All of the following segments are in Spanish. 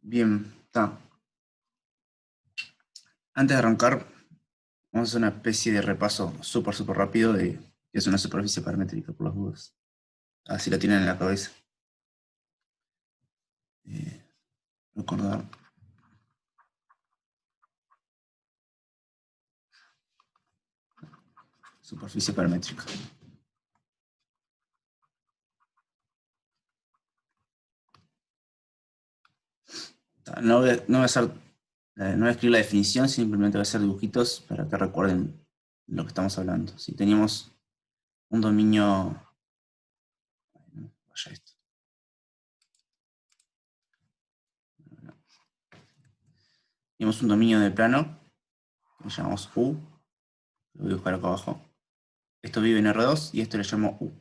Bien, está. Antes de arrancar, vamos a hacer una especie de repaso súper rápido de qué es una superficie paramétrica, por las dudas. Así la tienen en la cabeza. Recordar. Superficie paramétrica. No voy a escribir la definición, simplemente voy a hacer dibujitos para que recuerden lo que estamos hablando. Si teníamos un dominio... Vaya esto. Tenemos un dominio de plano, que llamamos U, lo voy a dibujar acá abajo. Esto vive en R2 y esto le llamo U.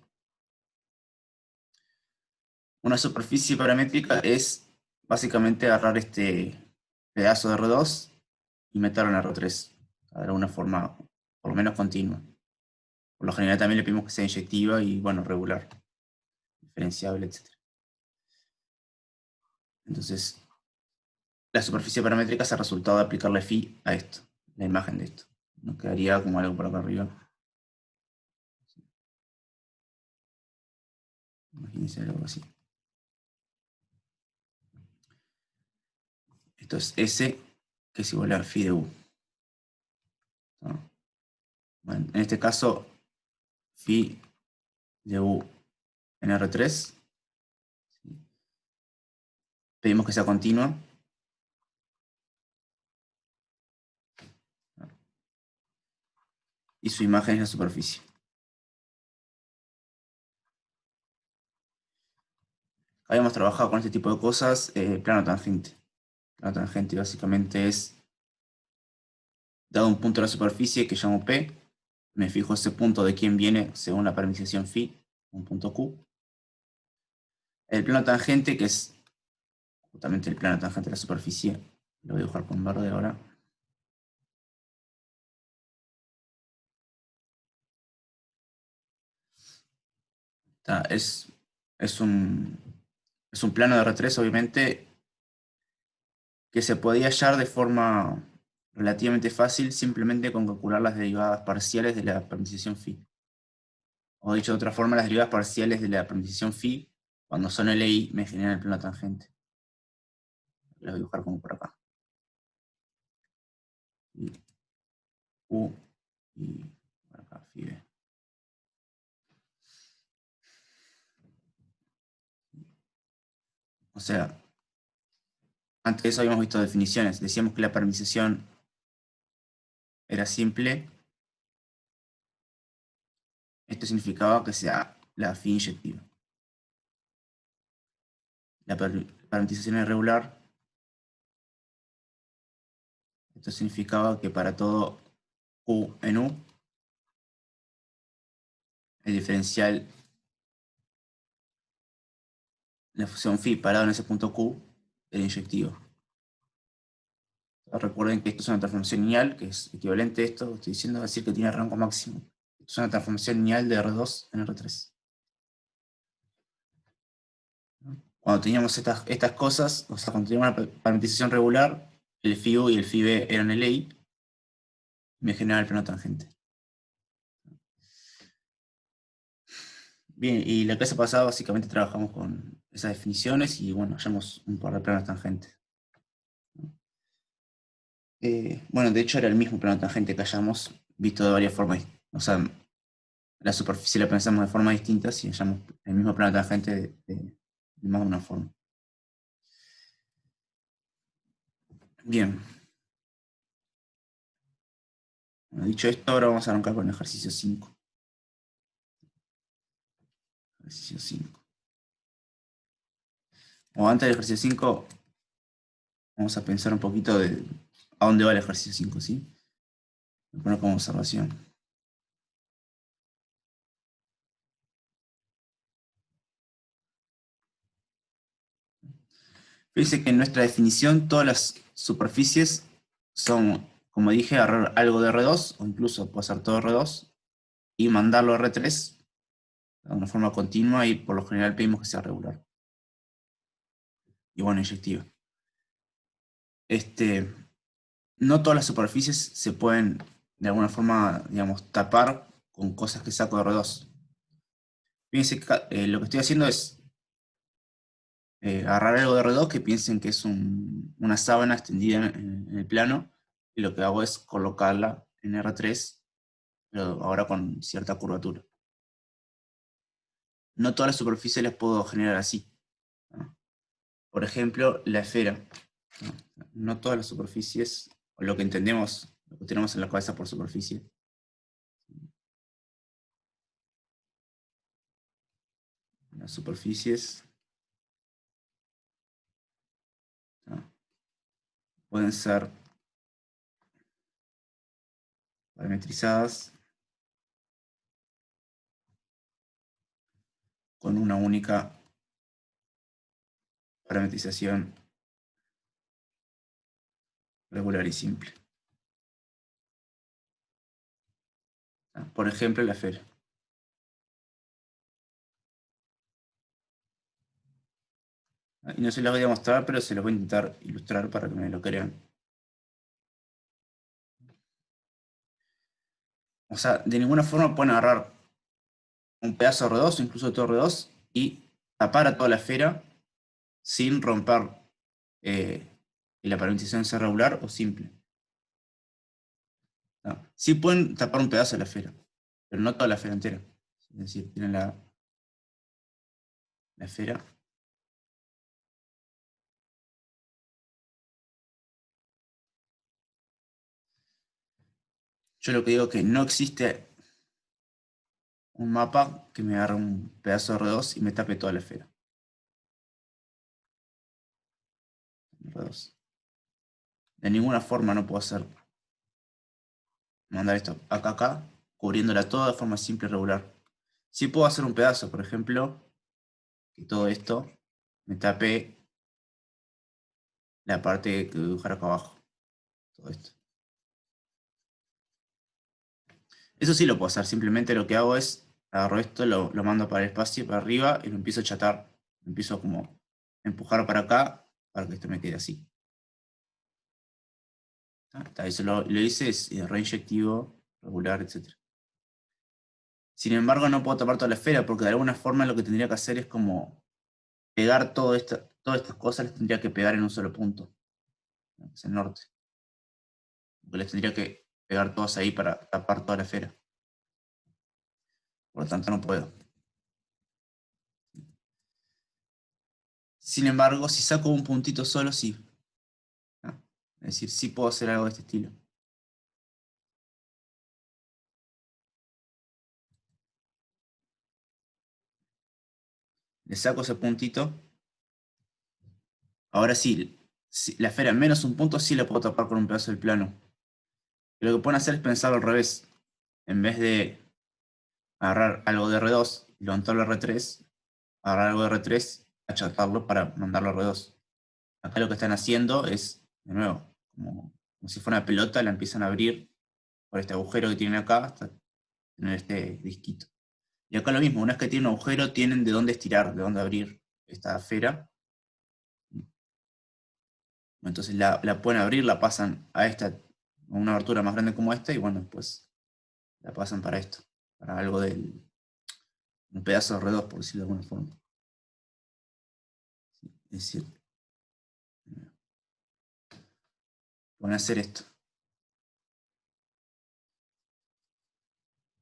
Una superficie paramétrica es básicamente agarrar este pedazo de R2 y meterlo en R3, de alguna forma, por lo menos continua. Por lo general también le pedimos que sea inyectiva y, bueno, regular, diferenciable, etc. Entonces, la superficie paramétrica es el resultado de aplicarle phi a esto, la imagen de esto. Nos quedaría como algo por acá arriba. Imagínense algo así. Esto es S, que es igual a phi de U. ¿No? Bueno, en este caso, phi de U en R3. Pedimos que sea continua. Y su imagen es la superficie. Habíamos trabajado con este tipo de cosas, plano tangente. Plano tangente básicamente es, dado un punto de la superficie que llamo P, me fijo ese punto de quién viene según la parametrización phi, un punto Q. El plano tangente, que es justamente el plano tangente de la superficie, lo voy a dibujar con verde ahora. Es un plano de R3, obviamente, que se podía hallar de forma relativamente fácil simplemente con calcular las derivadas parciales de la parametrización phi. O dicho de otra forma, las derivadas parciales de la parametrización phi, cuando son LI, me generan el plano tangente. Lo voy a dibujar como por acá. Y U y por acá phi B. O sea, antes de eso habíamos visto definiciones. Decíamos que la parametrización era simple. Esto significaba que sea la phi inyectiva. La parametrización era regular. Esto significaba que para todo Q en U, el diferencial, la función phi parado en ese punto Q, era inyectivo. Recuerden que esto es una transformación lineal, que es equivalente a esto, estoy diciendo, decir que tiene rango máximo. Esto es una transformación lineal de R2 en R3. Cuando teníamos estas cosas, o sea, cuando teníamos una parametrización regular, el phi U y el phi B eran el LI, y me generaba el plano tangente. Bien, y la clase pasada básicamente trabajamos con esas definiciones y bueno, hallamos un par de planos tangentes. Bueno, de hecho era el mismo plano tangente que hayamos visto de varias formas. O sea, la superficie la pensamos de forma distinta si hallamos el mismo plano tangente de más de una forma. Bien. Bueno, dicho esto, ahora vamos a arrancar con el ejercicio 5. Ejercicio 5. O antes del ejercicio 5, vamos a pensar un poquito de a dónde va el ejercicio 5, ¿sí? Voy a poner como observación. Fíjense que en nuestra definición todas las superficies son, como dije, agarrar algo de R2, o incluso puede ser todo R2, y mandarlo a R3 de una forma continua y por lo general pedimos que sea regular. Y bueno, inyectiva. No todas las superficies se pueden de alguna forma, digamos, tapar con cosas que saco de R2. Fíjense que lo que estoy haciendo es agarrar algo de R2 que piensen que es una sábana extendida en el plano, y lo que hago es colocarla en R3, pero ahora con cierta curvatura. No todas las superficies las puedo generar así, ¿no? Por ejemplo, la esfera. No todas las superficies, o lo que entendemos, lo que tenemos en la cabeza por superficie, las superficies, ¿no?, pueden ser parametrizadas con una única parametrización regular y simple, ¿no? Por ejemplo, la esfera. Y no se los voy a mostrar, pero se los voy a intentar ilustrar para que me lo crean. O sea, de ninguna forma pueden agarrar un pedazo de R2, incluso todo R2, y tapar a toda la esfera sin romper que la parametrización sea regular o simple, ¿no? Sí pueden tapar un pedazo de la esfera, pero no toda la esfera entera. Es decir, tienen la esfera. Yo lo que digo es que no existe un mapa que me agarre un pedazo de R2 y me tape toda la esfera. R2. De ninguna forma no puedo mandar esto acá, cubriéndola toda de forma simple y regular. Sí puedo hacer un pedazo, por ejemplo, que todo esto me tape la parte que voy a dibujar acá abajo. Todo esto. Eso sí lo puedo hacer, simplemente lo que hago es agarro esto, lo mando para el espacio, para arriba, y lo empiezo a achatar. Lo empiezo como a empujar para acá para que esto me quede así. Eso lo hice, es reinyectivo, regular, etc. Sin embargo, no puedo tapar toda la esfera porque de alguna forma lo que tendría que hacer es como pegar todas estas cosas, las tendría que pegar en un solo punto, ¿no?, que es el norte. Porque les tendría que pegar todas ahí para tapar toda la esfera. Por lo tanto, no puedo. Sin embargo, si saco un puntito solo, sí, ¿no? Es decir, sí puedo hacer algo de este estilo. Le saco ese puntito. Ahora sí, la esfera menos un punto sí la puedo tapar con un pedazo del plano. Lo que pueden hacer es pensarlo al revés. En vez de agarrar algo de R2 y levantarlo a R3, agarrar algo de R3, achatarlo para mandarlo a R2. Acá lo que están haciendo es, de nuevo, como si fuera una pelota, la empiezan a abrir por este agujero que tienen acá hasta tener este disquito. Y acá lo mismo, una vez que tienen un agujero, tienen de dónde estirar, de dónde abrir esta esfera. Entonces la pueden abrir, la pasan a una abertura más grande como esta, y bueno, después la pasan para esto, para algo un pedazo de R2, por decirlo de alguna forma. Es decir, pueden hacer esto.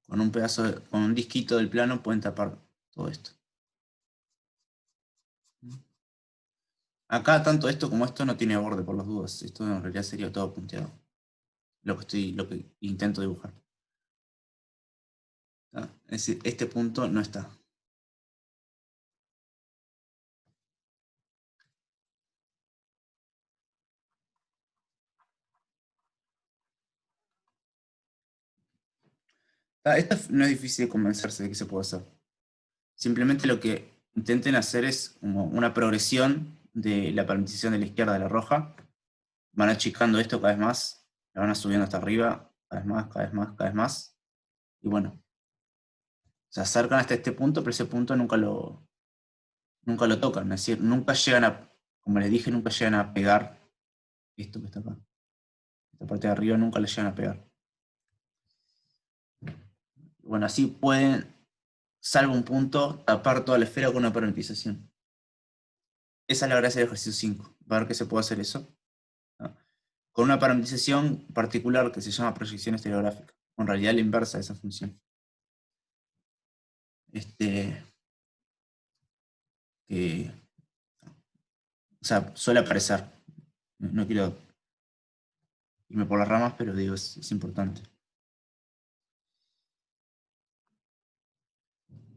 Con un disquito del plano pueden tapar todo esto. Acá tanto esto como esto no tiene borde por las dudas. Esto en realidad sería todo punteado. Lo que intento dibujar. Es decir, este punto no está. Esto no es difícil de convencerse de que se puede hacer. Simplemente lo que intenten hacer es como una progresión de la parametrización de la izquierda a la roja. Van achicando esto cada vez más, la van subiendo hasta arriba, cada vez más, cada vez más, cada vez más. Y bueno, se acercan hasta este punto, pero ese punto nunca lo tocan. Es decir, nunca llegan a, como les dije, nunca llegan a pegar esto que está acá. Esta parte de arriba nunca la llegan a pegar. Bueno, así pueden, salvo un punto, tapar toda la esfera con una parametrización. Esa es la gracia del ejercicio 5. Va a ver que se puede hacer eso, ¿no? Con una parametrización particular que se llama proyección estereográfica. En realidad la inversa de esa función. O sea, suele aparecer. No quiero irme por las ramas, pero digo, es importante.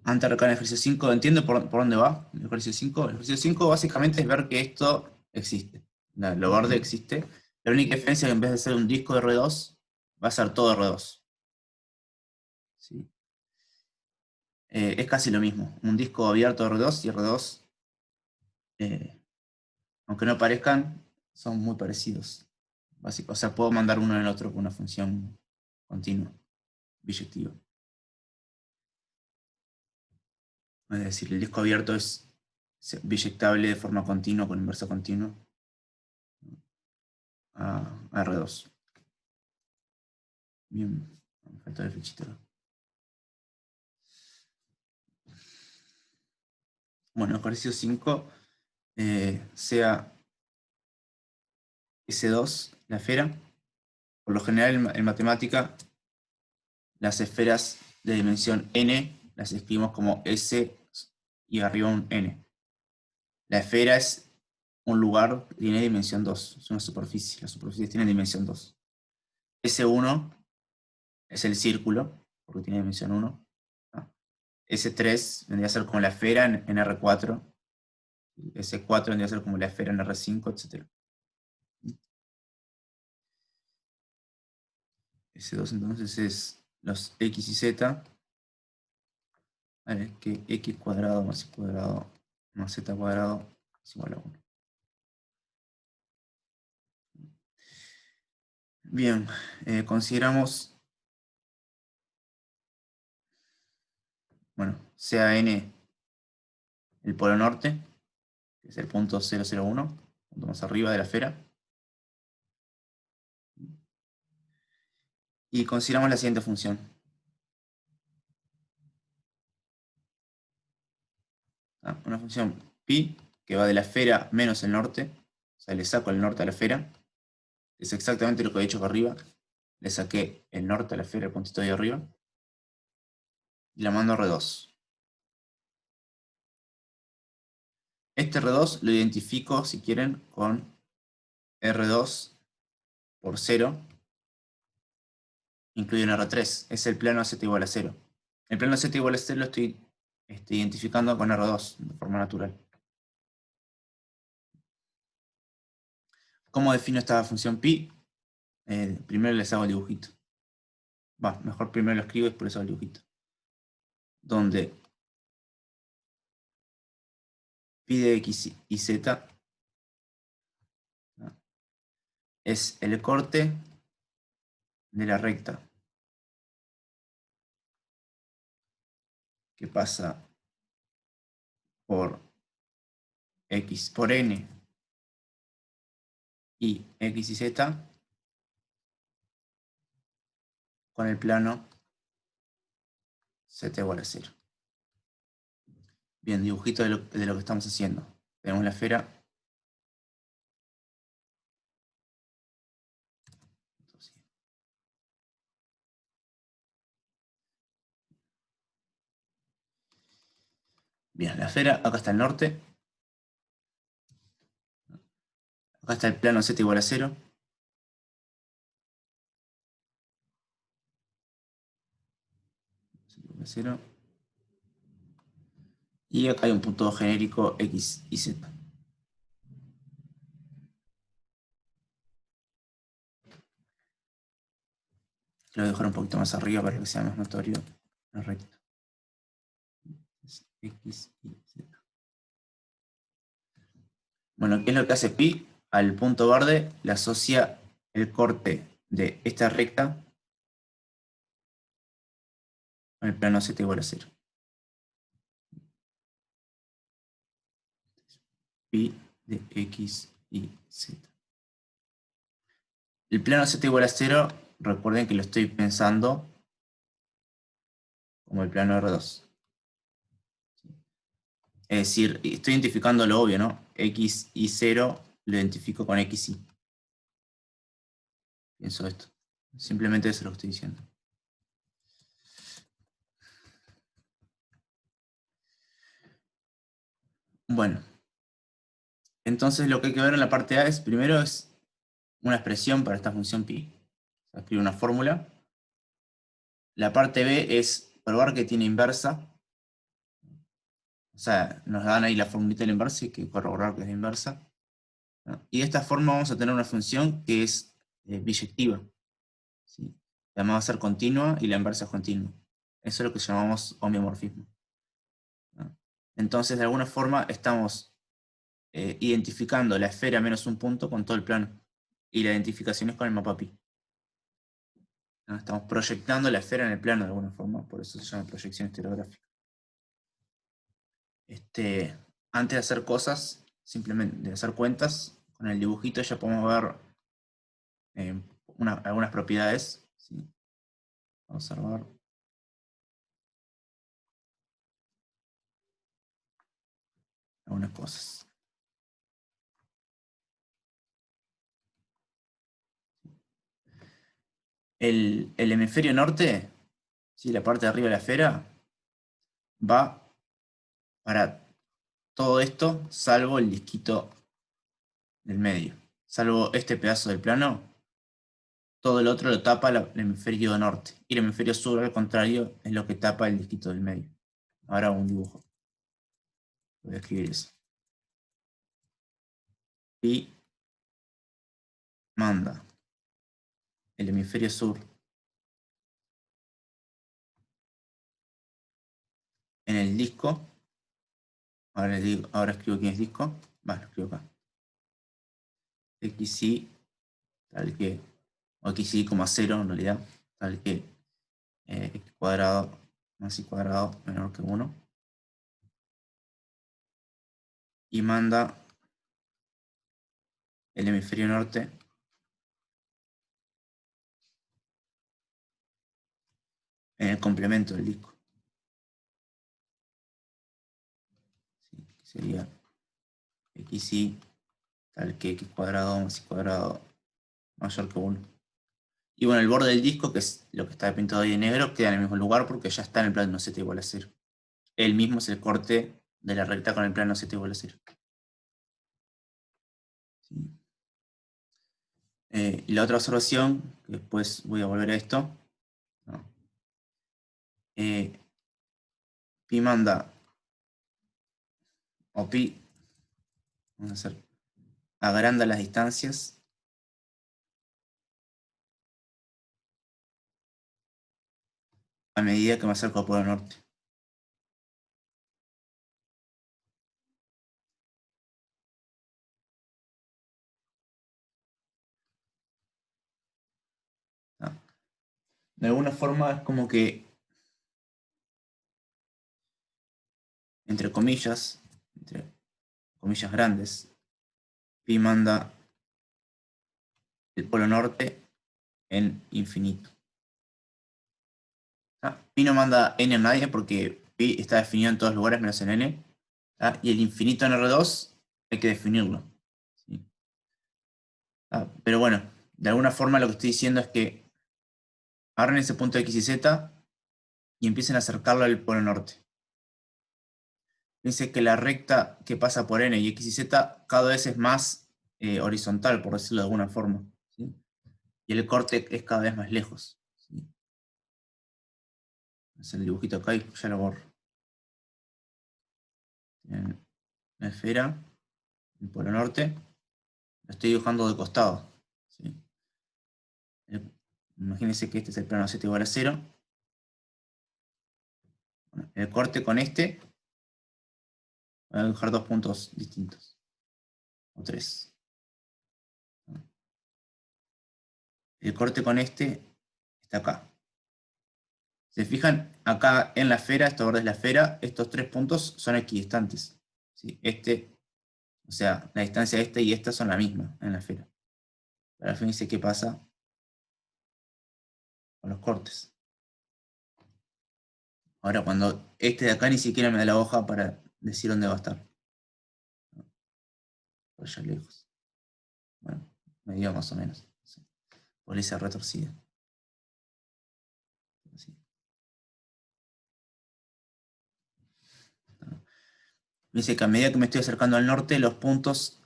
Antes de arrancar el ejercicio 5, ¿entiendo por dónde va el ejercicio 5? El ejercicio 5 básicamente es ver que esto existe. Lo verde existe. La única diferencia es que en vez de ser un disco de R2, va a ser todo R2. ¿Sí? Es casi lo mismo. Un disco abierto de R2 y R2, aunque no parezcan, son muy parecidos. O sea, puedo mandar uno en el otro con una función continua, biyectiva. Es decir, el disco abierto es biyectable de forma continua con inversa continua a R2. Bien, me falta el flechita. Bueno, ejercicio 5, sea S2, la esfera. Por lo general en matemática, las esferas de dimensión n las escribimos como S y arriba un n. La esfera es un lugar que tiene dimensión 2, es una superficie. Las superficies tienen dimensión 2. S1 es el círculo, porque tiene dimensión 1. S3 vendría a ser como la esfera en R4. S4 vendría a ser como la esfera en R5, etc. S2 entonces es los X y Z. Vale, que X cuadrado más Y cuadrado más Z cuadrado es igual a 1. Bien, consideramos, bueno, sea N el polo norte, que es el punto 001, punto más arriba de la esfera. Y consideramos la siguiente función. Una función pi que va de la esfera menos el norte, o sea, le saco el norte a la esfera. Es exactamente lo que he hecho acá arriba. Le saqué el norte a la esfera, el puntito de ahí arriba, y la mando a R2. Este R2 lo identifico, si quieren, con R2 por 0, incluido en R3. Es el plano Z igual a 0. El plano Z igual a 0 lo estoy identificando con R2 de forma natural. ¿Cómo defino esta función pi? Primero les hago el dibujito. Mejor primero lo escribo y después hago el dibujito. Donde pi de x y z es el corte de la recta que pasa por x por n y x y z con el plano z igual a 0. Bien, dibujito de lo que estamos haciendo. Tenemos la esfera. Bien, la esfera, acá está el norte. Acá está el plano z igual a 0. Z igual a 0. Y acá hay un punto genérico x y z. Lo voy a dejar un poquito más arriba para que sea más notorio la recta. Es x y z. Bueno, ¿qué es lo que hace pi? Al punto verde le asocia el corte de esta recta con el plano z igual a 0. Pi de x y z. El plano z igual a 0, recuerden que lo estoy pensando como el plano R2. Es decir, estoy identificando lo obvio, ¿no? X y 0 lo identifico con X y. Pienso esto. Simplemente eso es lo que estoy diciendo. Bueno. Entonces lo que hay que ver en la parte A es, primero es una expresión para esta función pi. Escribir una fórmula. La parte B es probar que tiene inversa. O sea, nos dan ahí la formulita de la inversa y hay que corroborar que es la inversa, ¿no? Y de esta forma vamos a tener una función que es biyectiva, ¿sí? Además va a ser continua y la inversa es continua. Eso es lo que llamamos homeomorfismo, ¿no? Entonces, de alguna forma, estamos identificando la esfera menos un punto con todo el plano. Y la identificación es con el mapa pi, ¿no? Estamos proyectando la esfera en el plano de alguna forma, por eso se llama proyección estereográfica. Antes de hacer cosas, simplemente de hacer cuentas, con el dibujito ya podemos ver algunas propiedades, ¿sí? Vamos a observar. Algunas cosas. El hemisferio norte, ¿sí? La parte de arriba de la esfera, va para todo esto, salvo el disquito del medio. Salvo este pedazo del plano, todo el otro lo tapa el hemisferio norte. Y el hemisferio sur, al contrario, es lo que tapa el disquito del medio. Ahora un dibujo. Voy a escribir eso. Y manda el hemisferio sur en el disco. Ahora escribo quién es disco. Bueno, escribo acá. XY tal que, o XY, 0 en realidad, tal que x cuadrado más y cuadrado menor que 1. Y manda el hemisferio norte en el complemento del disco. ¿Sí? Sería XY tal que x cuadrado más y cuadrado mayor que 1. Y bueno, el borde del disco, que es lo que está pintado ahí de negro, queda en el mismo lugar porque ya está en el plano z igual a 0. El mismo es el corte de la recta con el plano z igual a 0. ¿Sí? Y la otra observación, que después voy a volver a esto, ¿no? Pi manda, o pi, vamos a hacer, agranda las distancias a medida que me acerco al polo norte. ¿No? De alguna forma es como que, entre comillas grandes, pi manda el polo norte en infinito. Pi no manda n a nadie porque pi está definido en todos lugares menos en n. Y el infinito en R2 hay que definirlo. ¿Sí? Pero bueno, de alguna forma lo que estoy diciendo es que agarren ese punto de x y z y empiecen a acercarlo al polo norte. Fíjense que la recta que pasa por n y x y z cada vez es más horizontal, por decirlo de alguna forma, ¿sí? Y el corte es cada vez más lejos, ¿sí? Hacer el dibujito acá y ya lo borro. La esfera, el polo norte, lo estoy dibujando de costado, ¿sí? Imagínense que este es el plano z igual a 0. Bueno, el corte con este, voy a dibujar dos puntos distintos, o tres. El corte con este está acá. Se fijan, acá en la esfera, esta borde es la esfera, estos tres puntos son equidistantes, ¿sí? O sea, la distancia de este y esta son la misma en la esfera. Ahora fíjense qué pasa con los cortes. Ahora cuando este de acá ni siquiera me da la hoja para decir dónde va a estar. Por allá lejos. Bueno, me dio más o menos. Sí. Por esa retorcida. Así. Dice que a medida que me estoy acercando al norte, los puntos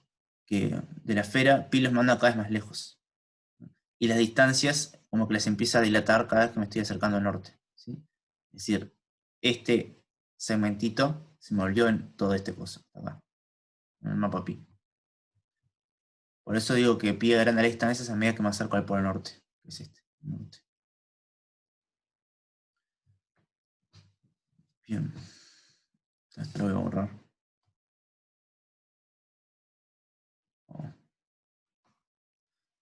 de la esfera, pi los manda cada vez más lejos. Y las distancias, como que las empieza a dilatar cada vez que me estoy acercando al norte. ¿Sí? Es decir, este segmentito se me volvió en todo este coso, acá, en el mapa pi. Por eso digo que pi agranda las distancias a medida que me acerco al polo norte, que es este. Norte. Bien. Esto lo voy a borrar.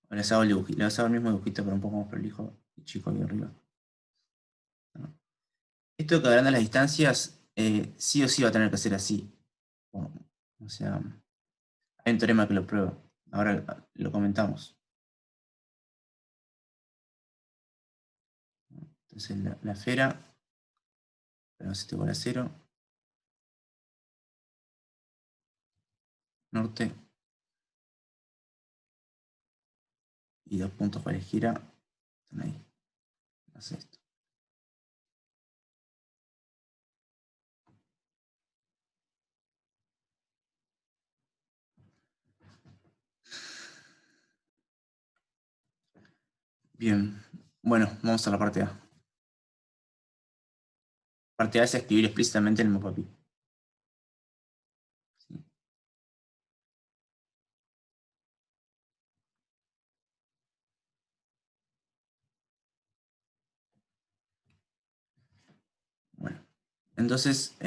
Les hago el mismo dibujito, pero un poco más prolijo y chico aquí arriba. Esto que agranda las distancias, sí o sí va a tener que ser así. O sea, hay un teorema que lo prueba. Ahora lo comentamos. Entonces la esfera, pero esto igual a 0. Norte. Y 2 puntos para gira. Están ahí. Hace esto. Bien. Bueno, vamos a la parte A. Parte A es escribir explícitamente en el mapa pi. ¿Sí? Bueno, entonces,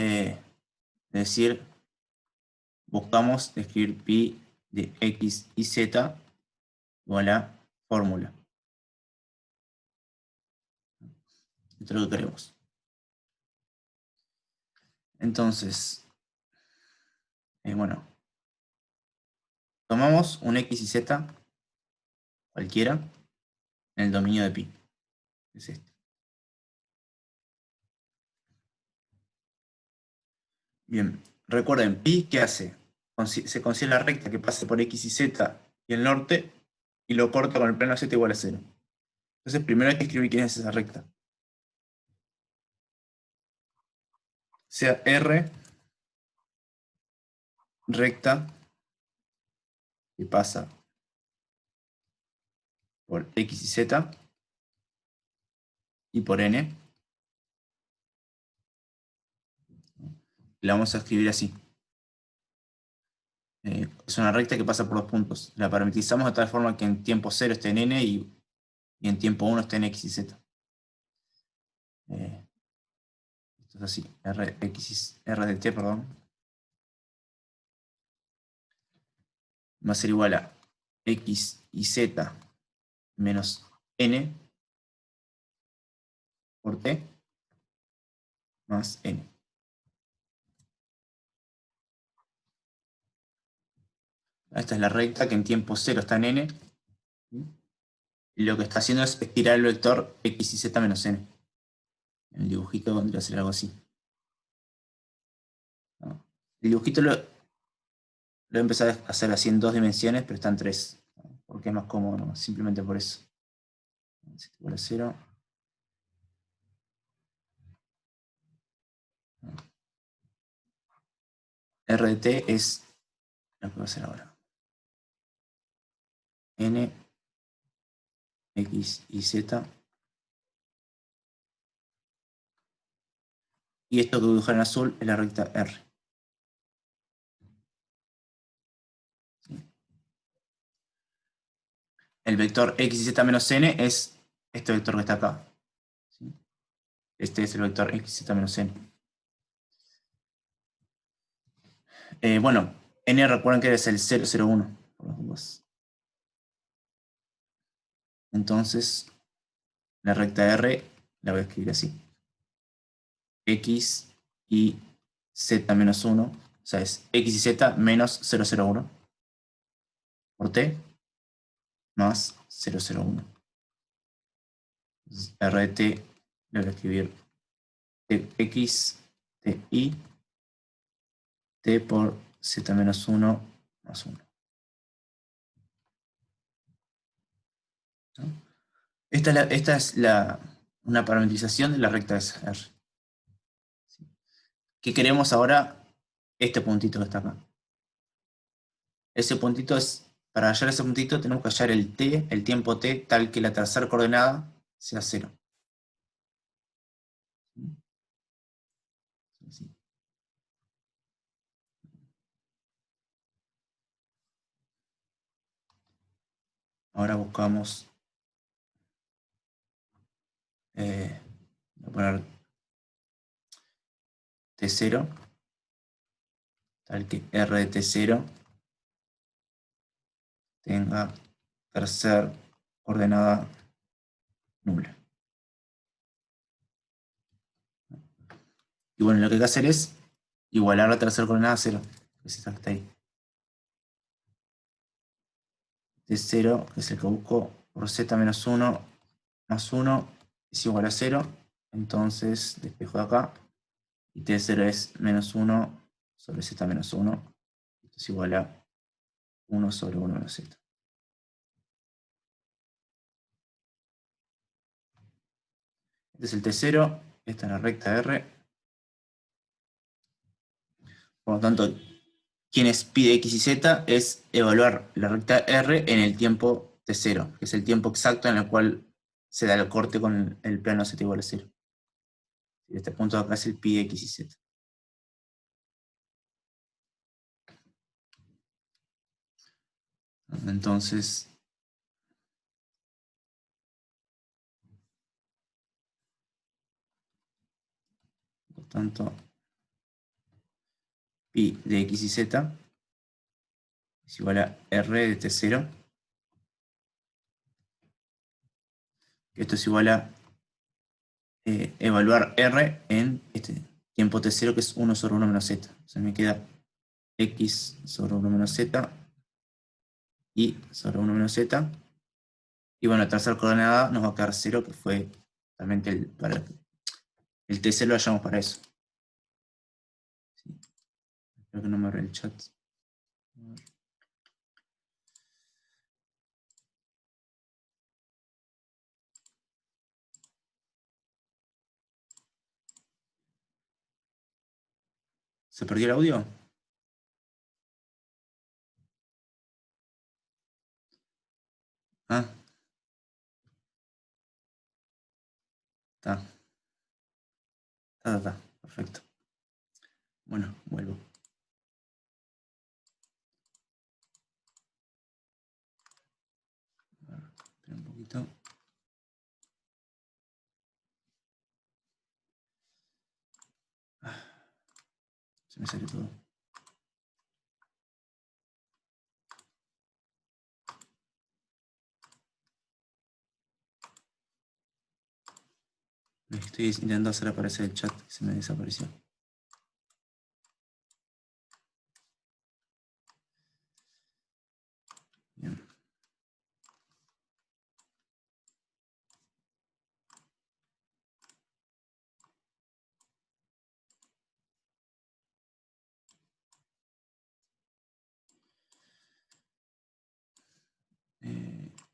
decir, buscamos escribir pi de x y z igual a fórmula. Esto es lo que queremos. Entonces, bueno, tomamos un x y z cualquiera en el dominio de pi. Es este. Bien, recuerden, pi, ¿qué hace? Se considera la recta que pase por x y z y el norte y lo corta con el plano z igual a 0. Entonces, primero hay que escribir quién es esa recta. Sea R recta que pasa por x y z y por n. La vamos a escribir así. Es una recta que pasa por 2 puntos. La parametrizamos de tal forma que en tiempo 0 esté en n y en tiempo 1 esté en x y z. Esto es así. R de t, perdón, va a ser igual a x y z menos n por t más n. Esta es la recta que en tiempo 0 está en n. Y lo que está haciendo es estirar el vector x y z menos n. En el dibujito vendría a ser algo así. ¿No? El dibujito lo he empezado a hacer así en 2 dimensiones, pero está en 3. Porque es más cómodo, ¿no? Simplemente por eso. Igual a 0. R de t es lo que va a hacer ahora. N, X y Z. Y esto que voy a dibujar en azul es la recta R. El vector X y Z menos N es este vector que está acá. Este es el vector X y Z menos N. Bueno, N recuerden que es el 0, 0, 1. Entonces, la recta R la voy a escribir así. X y Z menos 1. O sea, es X y Z menos 0, 0, 1. Por T más 001. Entonces, R de t le voy a escribir tx, ti, t por z menos 1 más 1. ¿No? Esta es una parametrización de la recta de R. ¿Qué queremos ahora? Este puntito que está acá. Ese puntito es, para hallar ese puntito tenemos que hallar el t, el tiempo t, tal que la tercera coordenada sea 0. ¿Sí? Ahora buscamos, voy a poner t0, tal que r de t0 tenga tercera coordenada nula. Y bueno, lo que hay que hacer es igualar la tercera coordenada a 0, que es esta que está ahí. T0, que es el que busco, por z menos 1 más 1 es igual a 0. Entonces despejo de acá. Y T0 es menos 1 sobre z menos 1. Esto es igual a 1 sobre 1 menos z. Este es el T0. Esta es la recta R. Por lo tanto, quienes pide x y z es evaluar la recta R en el tiempo T0, que es el tiempo exacto en el cual se da el corte con el plano z igual a 0. Este punto de acá es el pi de x y z. Entonces, por tanto, pi de x y z es igual a r de t0. Esto es igual a evaluar r en este tiempo t0, que es 1 sobre 1 menos z. O sea, me queda x sobre 1 menos z, y sobre 1 menos z. Y bueno, la tercera coordenada nos va a quedar 0, que fue realmente el t0 lo hallamos para eso. Sí. Espero que no me abra el chat. ¿Se perdió el audio? Ah, está. Está. Perfecto. Bueno, vuelvo. Espera un poquito. Se me salió todo. Estoy intentando hacer aparecer el chat, que se me desapareció. Bien.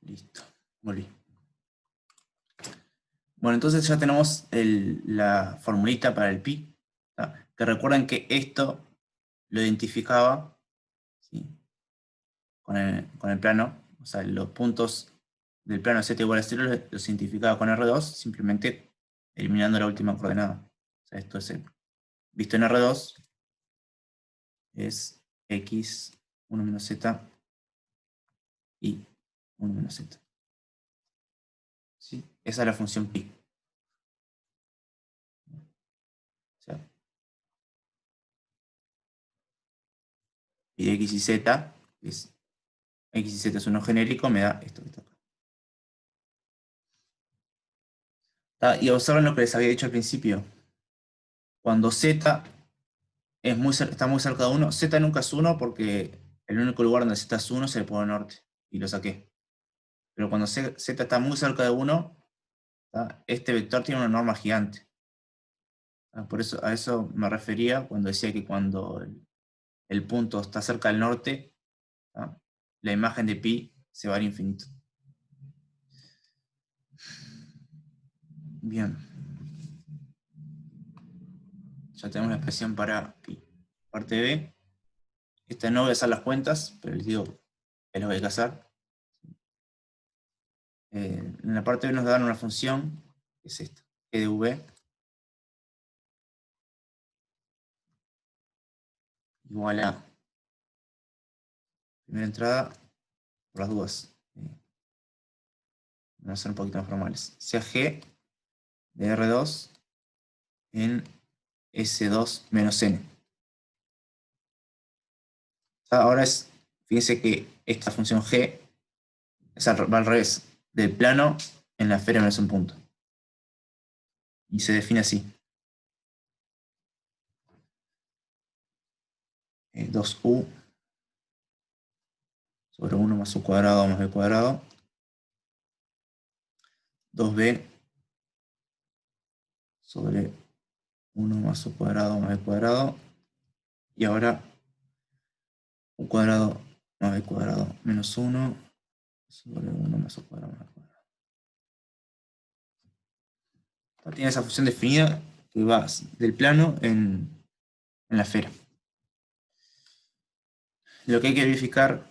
Listo. Volví. Bueno, entonces ya tenemos la formulita para el pi. ¿Tá? Que recuerden que esto lo identificaba, ¿sí?, con el plano. O sea, los puntos del plano z igual a 0 los identificaba con R2, simplemente eliminando la última coordenada. O sea, esto es visto en R2, es x 1 menos z y 1 menos z. ¿Sí? Esa es la función pi. O sea, pi de x y z, es x y z es uno genérico, me da esto que está acá. Y observen lo que les había dicho al principio. Cuando z está muy cerca de 1, z nunca es 1 porque el único lugar donde z es 1 es el polo norte. Y lo saqué. Pero cuando z está muy cerca de 1, este vector tiene una norma gigante. Por eso, a eso me refería cuando decía que cuando el punto está cerca del norte, la imagen de pi se va al infinito. Bien. Ya tenemos la expresión para pi. Parte B. Esta no voy a hacer las cuentas, pero les digo que lo voy a hacer. En la parte B nos dan una función, que es esta, g de v, igual a, primera entrada, por las dudas, van a ser un poquito más formales, sea g de R2 en S2 menos n. Ahora fíjense que esta función g va al revés, del plano en la esfera menos un punto. Y se define así. 2u sobre 1 más u cuadrado más b cuadrado, 2b sobre 1 más u cuadrado más b cuadrado, y ahora u cuadrado más b cuadrado menos 1 sobre 1 más u cuadrado más b cuadrado. Ahora tiene esa función definida que va del plano en la esfera. Lo que hay que verificar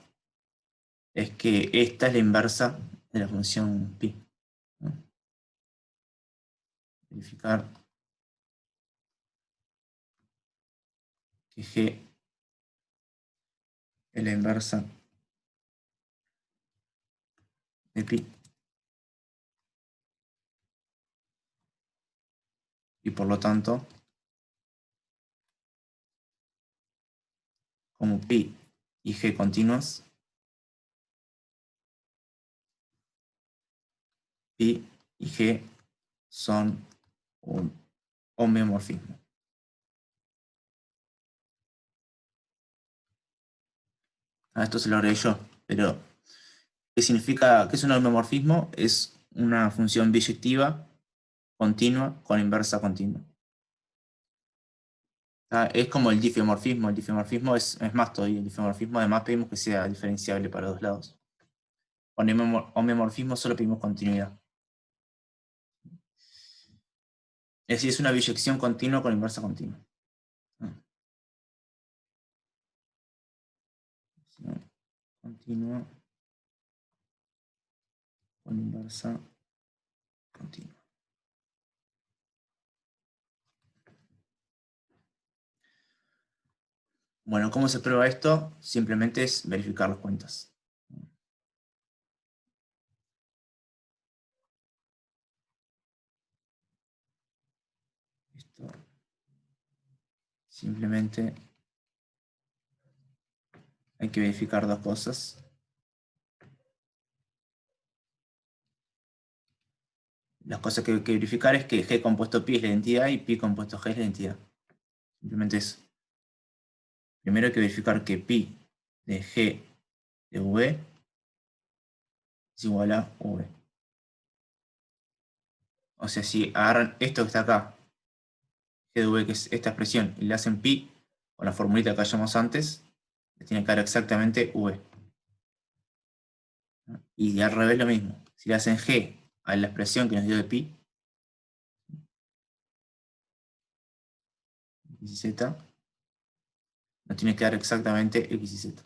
es que esta es la inversa de la función pi, ¿no? Verificar que g es la inversa de pi. Y por lo tanto, como pi y g continuas, pi y g son un homeomorfismo. Esto se lo agregué yo, pero ¿qué significa? ¿Qué es un homeomorfismo? Es una función biyectiva continua con inversa continua. Es como el difeomorfismo. El difeomorfismo es más todavía. El difeomorfismo además pedimos que sea diferenciable para los lados. Con homeomorfismo solo pedimos continuidad. Es decir, es una biyección continua con inversa continua. Continua con inversa continua. Bueno, ¿cómo se prueba esto? Simplemente es verificar las cuentas. Esto simplemente hay que verificar dos cosas. Las cosas que hay que verificar es que G compuesto pi es la identidad y pi compuesto G es la identidad. Simplemente eso. Primero hay que verificar que pi de G de V es igual a V. O sea, si agarran esto que está acá, G de V, que es esta expresión, y le hacen pi con la formulita que hayamos antes, le tiene que dar exactamente V. Y al revés lo mismo. Si le hacen G a la expresión que nos dio de pi, x y z, nos tiene que dar exactamente x y z.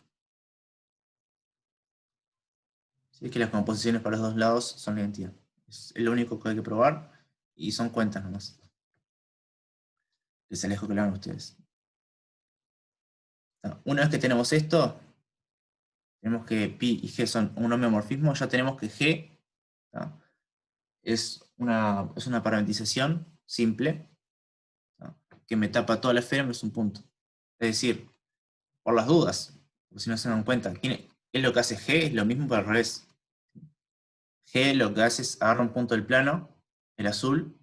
Así que las composiciones para los dos lados son la identidad. Es lo único que hay que probar y son cuentas nomás. Les alejo que lo hagan ustedes. Una vez que tenemos esto, tenemos que pi y g son un homeomorfismo, ya tenemos que g es una parametrización simple que me tapa toda la esfera menos un punto. Es decir, por las dudas, porque si no se dan cuenta, ¿qué es lo que hace g? Es lo mismo pero al revés. G lo que hace es agarra un punto del plano, el azul,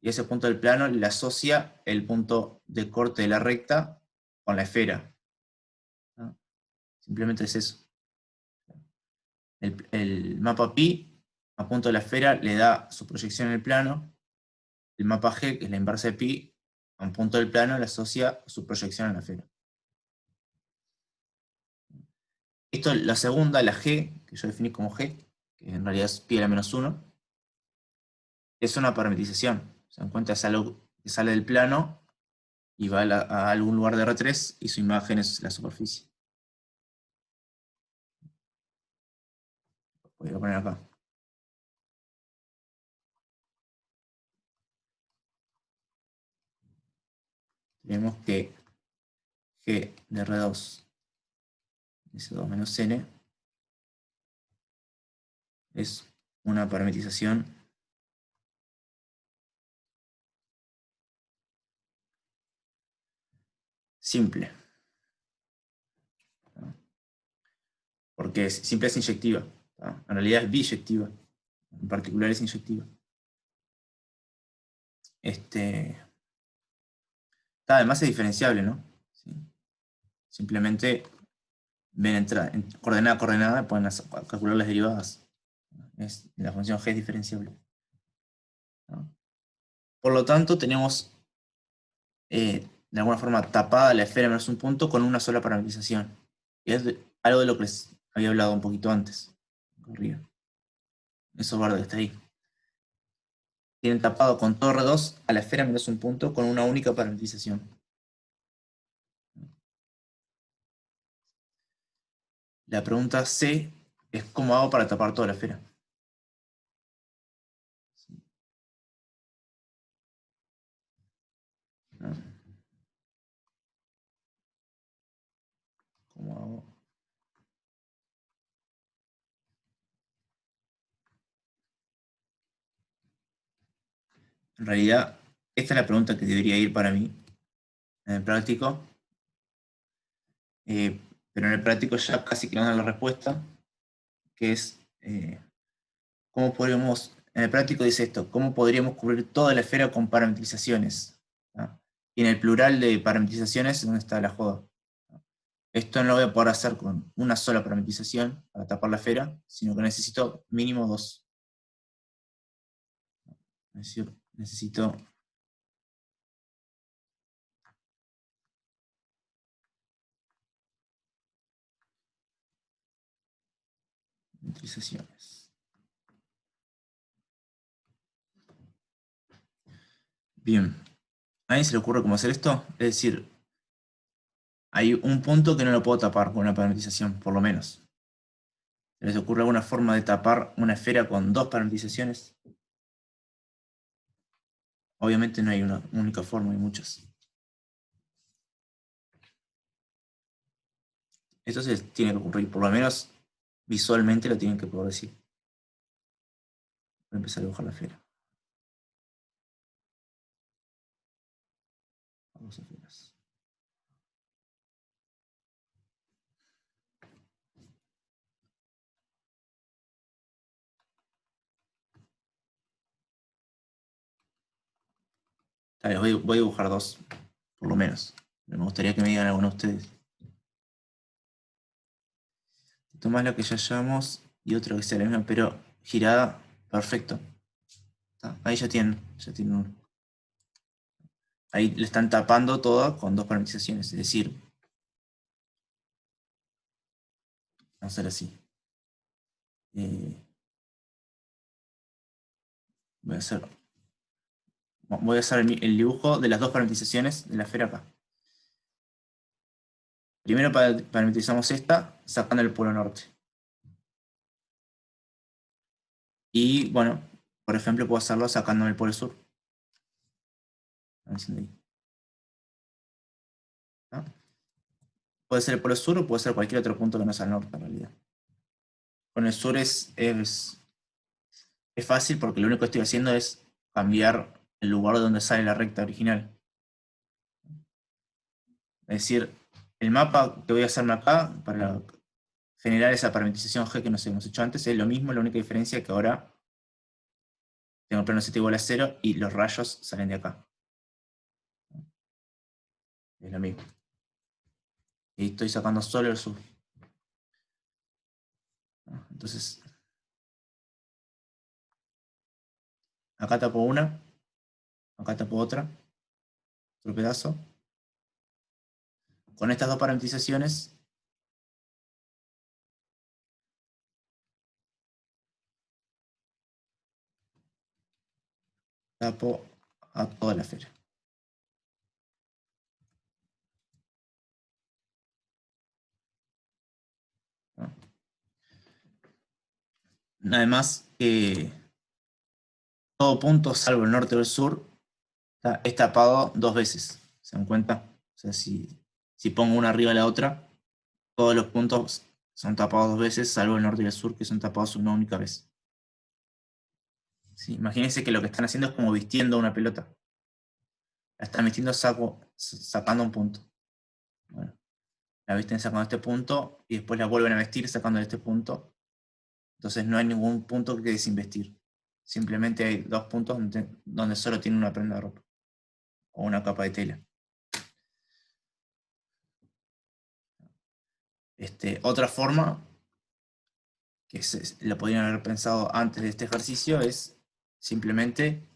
y ese punto del plano le asocia el punto de corte de la recta con la esfera. Simplemente es eso. El mapa pi a punto de la esfera le da su proyección en el plano. El mapa G, que es la inversa de pi, a un punto del plano le asocia su proyección en la esfera. Esto, la segunda, la G, que yo definí como G, que en realidad es pi a la menos 1, es una parametrización. Se dan cuenta, es algo que sale del plano y va a algún lugar de R3 y su imagen es la superficie. Voy a poner acá. Tenemos que G de R2 S2 menos N es una parametrización simple. Porque simple es inyectiva. En realidad es biyectiva. En particular es inyectiva. Además es diferenciable, ¿no? Sí. Simplemente ven en coordenada a coordenada, pueden calcular las derivadas. La función g es diferenciable, ¿no? Por lo tanto, tenemos de alguna forma tapada la esfera menos un punto con una sola parametrización. Y es algo de lo que les había hablado un poquito antes. Arriba. Eso verde está ahí. Tienen tapado con todo R2 a la esfera menos un punto con una única parametrización. La pregunta C es cómo hago para tapar toda la esfera. ¿No? ¿Cómo hago? En realidad, esta es la pregunta que debería ir para mí en el práctico. Pero en el práctico ya casi que nos dan la respuesta, que es cómo podríamos, en el práctico dice esto, cómo podríamos cubrir toda la esfera con parametrizaciones. ¿No? Y en el plural de parametrizaciones es donde está la joda. Esto no lo voy a poder hacer con una sola parametrización para tapar la esfera, sino que necesito mínimo dos. Es decir, necesito parametrizaciones. Bien. ¿A alguien se le ocurre cómo hacer esto? Es decir, hay un punto que no lo puedo tapar con una parametrización, por lo menos. ¿Se les ocurre alguna forma de tapar una esfera con dos parametrizaciones? Obviamente no hay una única forma, hay muchas. Esto se les tiene que ocurrir, por lo menos visualmente lo tienen que poder decir. Voy a empezar a dibujar la esfera. Vamos a esferas. Vale, voy a dibujar dos, por lo menos. Pero me gustaría que me digan alguno de ustedes. Tomás la que ya llamamos y otra que sea la misma, pero girada, perfecto. Ahí ya tienen uno. Ahí le están tapando todo con dos parametrizaciones, es decir, vamos a hacer así. Voy a hacer el dibujo de las dos parametrizaciones de la esfera acá. Primero parametrizamos esta, sacando el polo norte. Y bueno, por ejemplo, puedo hacerlo sacando el polo sur. ¿No? Puede ser el polo sur o puede ser cualquier otro punto que no sea el norte, en realidad. Con el sur es fácil porque lo único que estoy haciendo es cambiar el lugar de donde sale la recta original. Es decir, el mapa que voy a hacerme acá para generar esa parametrización G que nos hemos hecho antes es lo mismo, la única diferencia es que ahora tengo el plano Z igual a 0 y los rayos salen de acá. Es lo mismo. Y estoy sacando solo el sur. Entonces, acá tapo una, acá tapo otra, otro pedazo. Con estas dos parametrizaciones, tapo a toda la esfera. ¿No? Además, todo punto, salvo el norte o el sur, es tapado dos veces. ¿Se dan cuenta? O sea, si pongo una arriba de la otra, todos los puntos son tapados dos veces, salvo el norte y el sur, que son tapados una única vez. ¿Sí? Imagínense que lo que están haciendo es como vistiendo una pelota. La están vistiendo sacando un punto. Bueno, la visten sacando este punto y después la vuelven a vestir sacando de este punto. Entonces no hay ningún punto que quede sin vestir. Simplemente hay dos puntos donde solo tiene una prenda de ropa o una capa de tela. Otra forma, que lo podrían haber pensado antes de este ejercicio, es simplemente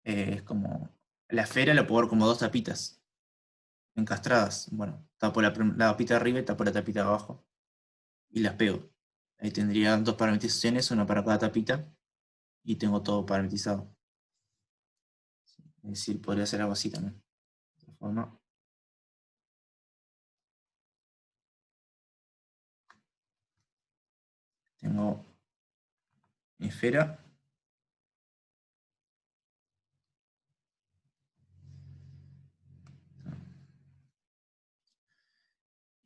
es como la esfera la puedo ver como dos tapitas encastradas. Bueno, tapo la tapita de arriba y tapo la tapita de abajo y las pego. Ahí tendría dos parametrizaciones, una para cada tapita, y tengo todo parametrizado. Es decir, podría hacer algo así también. De otra forma. Tengo mi esfera.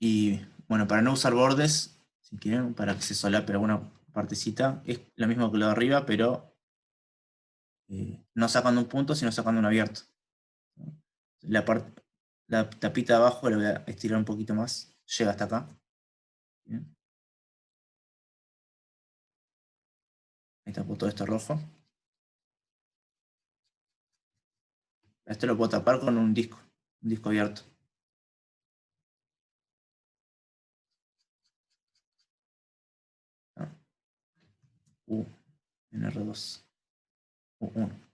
Y bueno, para no usar bordes, si quieren, para que se solape alguna partecita, es lo mismo que lo de arriba, pero no sacando un punto, sino sacando un abierto. La tapita de abajo la voy a estirar un poquito más, llega hasta acá. Bien. Ahí tapo todo esto rojo. Esto lo puedo tapar con un disco abierto. ¿No? U en R2. U1.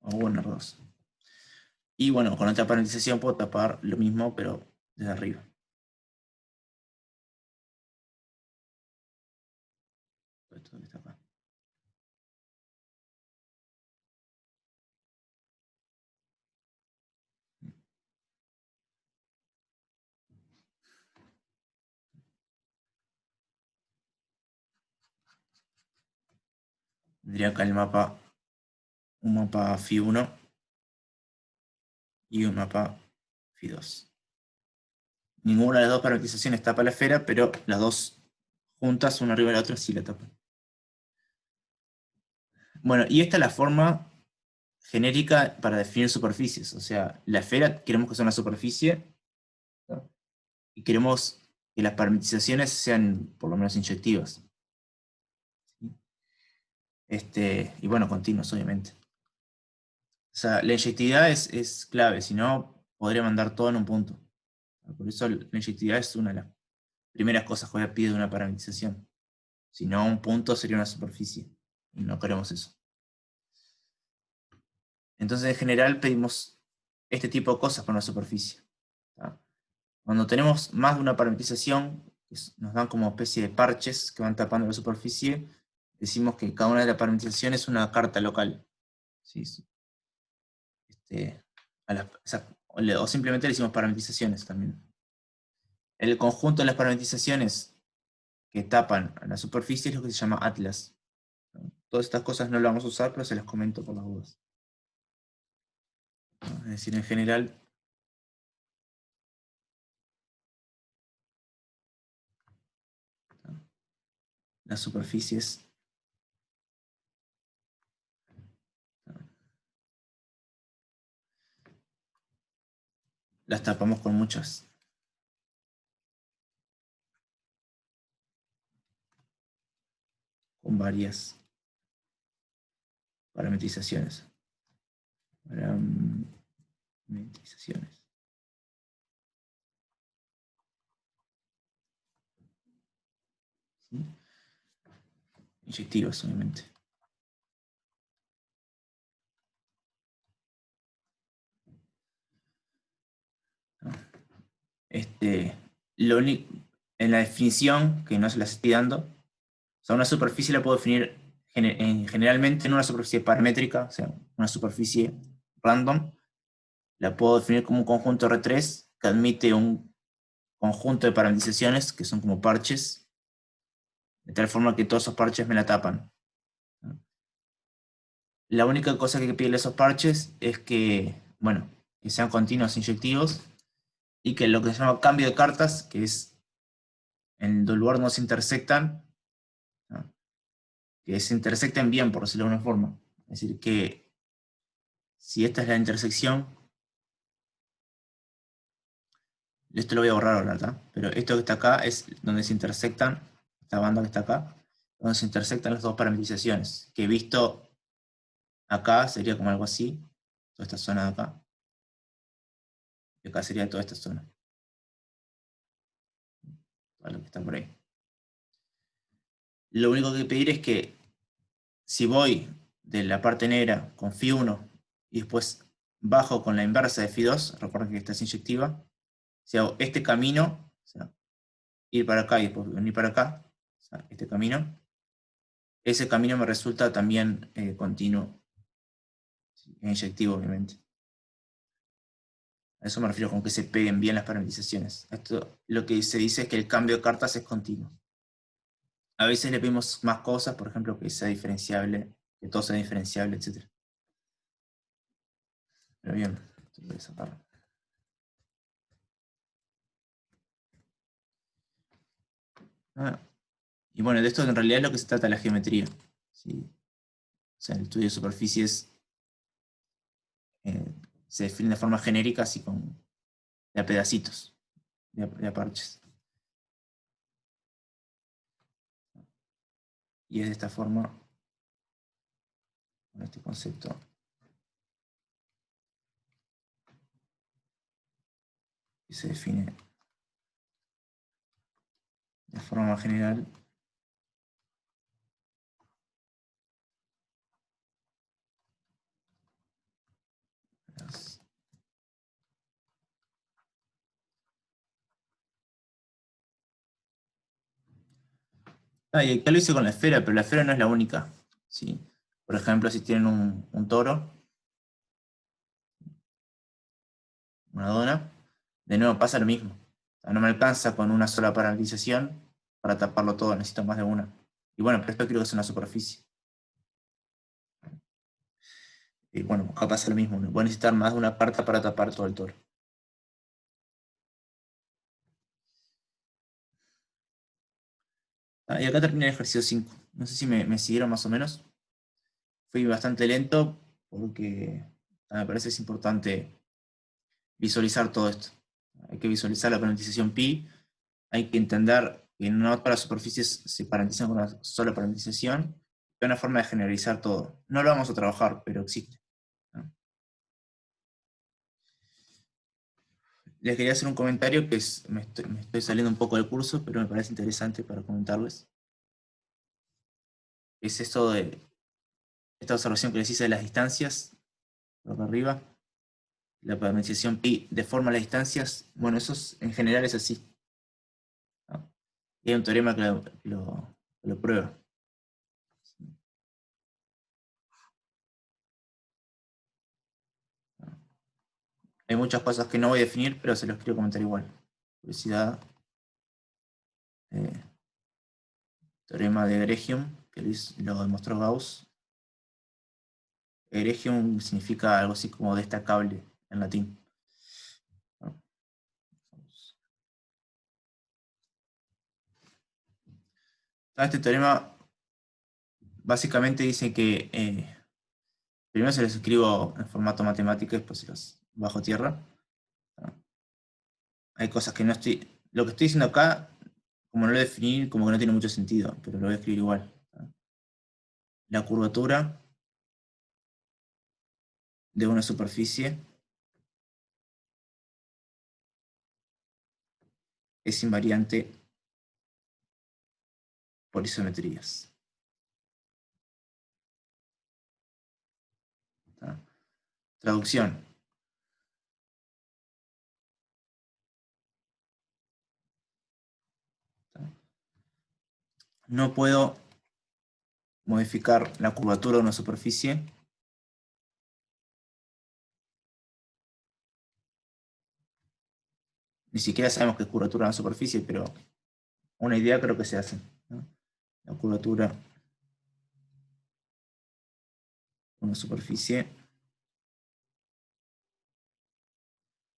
O U en R2. Y bueno, con otra parametrización puedo tapar lo mismo, pero desde arriba. Esto que está acá. Tendría acá el mapa, un mapa Phi1 y un mapa Phi2. Ninguna de las dos parametrizaciones tapa la esfera, pero las dos juntas, una arriba de la otra, sí la tapan. Bueno, y esta es la forma genérica para definir superficies. O sea, la esfera queremos que sea una superficie, ¿no? Y queremos que las parametrizaciones sean por lo menos inyectivas. ¿Sí? Y bueno, continuos, obviamente. O sea, la inyectividad es clave, si no, podría mandar todo en un punto. Por eso la inyectividad es una de las primeras cosas que voy a pedir de una parametrización. Si no, un punto sería una superficie. Y no queremos eso. Entonces, en general, pedimos este tipo de cosas con la superficie. ¿Tá? Cuando tenemos más de una parametrización, nos dan como especie de parches que van tapando la superficie, decimos que cada una de las parametrizaciones es una carta local. ¿Sí? O simplemente le decimos parametrizaciones también. El conjunto de las parametrizaciones que tapan a la superficie es lo que se llama atlas. Todas estas cosas no las vamos a usar, pero se las comento por las dudas. Es decir, en general, las superficies las tapamos con varias parametrizaciones. Parametrizaciones. ¿sí? Inyectivas, obviamente. ¿No? En la definición, que no se las estoy dando, o sea, una superficie la puedo definir generalmente en una superficie paramétrica, o sea, una superficie random, la puedo definir como un conjunto R3 que admite un conjunto de parametrizaciones que son como parches, de tal forma que todos esos parches me la tapan. La única cosa que hay que pedirle a esos parches es que, bueno, que sean continuos e inyectivos y que lo que se llama cambio de cartas, que es en el lugar donde se intersectan, ¿no? Que se intersecten bien, por decirlo de alguna forma. Es decir, que si esta es la intersección, esto lo voy a borrar ahora, ¿verdad? Pero esto que está acá es donde se intersectan, esta banda que está acá, donde se intersectan las dos parametrizaciones, que visto acá sería como algo así, toda esta zona de acá, y acá sería toda esta zona, todo lo que está por ahí. Lo único que hay que pedir es que si voy de la parte negra con Φ1 y después bajo con la inversa de Φ2, recuerden que esta es inyectiva, si hago este camino, o sea, ir para acá y después venir para acá, o sea, este camino, ese camino me resulta también continuo, e inyectivo obviamente. A eso me refiero con que se peguen bien las parametrizaciones. Esto lo que se dice es que el cambio de cartas es continuo. A veces le pedimos más cosas, por ejemplo, que sea diferenciable, que todo sea diferenciable, etc. Pero bien, voy a sacarlo. Y bueno, de esto en realidad es lo que se trata la geometría. ¿Sí? O sea, el estudio de superficies se define de forma genérica, así de a pedacitos, de a parches. Y es de esta forma, con este concepto, que se define de forma más general. Y acá lo hice con la esfera, pero la esfera no es la única. ¿Sí? Por ejemplo, si tienen un toro, una dona, de nuevo pasa lo mismo. O sea, no me alcanza con una sola paralización para taparlo todo, necesito más de una. Y bueno, pero esto creo que es una superficie. Y bueno, acá pasa lo mismo, voy a necesitar más de una carta para tapar todo el toro. Y acá termina el ejercicio 5. No sé si me siguieron más o menos. Fui bastante lento porque me parece que es importante visualizar todo esto. Hay que visualizar la parametrización pi, hay que entender que no todas las superficies se parentizan con una sola parametrización, hay una forma de generalizar todo. No lo vamos a trabajar, pero existe. ¿No? Les quería hacer un comentario que me estoy saliendo un poco del curso, pero me parece interesante para comentarles. Es esto de esta observación que les hice de las distancias, por acá arriba. La parametrización pi deforma las distancias. Bueno, en general es así, ¿no? Y hay un teorema que lo prueba. Hay muchas cosas que no voy a definir, pero se los quiero comentar igual. Curiosidad. eh, Teorema de Egregium, que lo demostró Gauss. Egregium significa algo así como destacable en latín, ¿no? Este teorema básicamente dice que primero se los escribo en formato matemático y después se los bajo tierra, ¿no? Hay cosas que no estoy. Lo que estoy diciendo acá, como no lo definí, como que no tiene mucho sentido, pero lo voy a escribir igual, ¿no? La curvatura de una superficie es invariante por isometrías. ¿Está? Traducción. ¿Está? No puedo modificar la curvatura de una superficie ni siquiera sabemos qué es curvatura de una superficie, pero una idea creo que se hace, ¿no? La curvatura de una superficie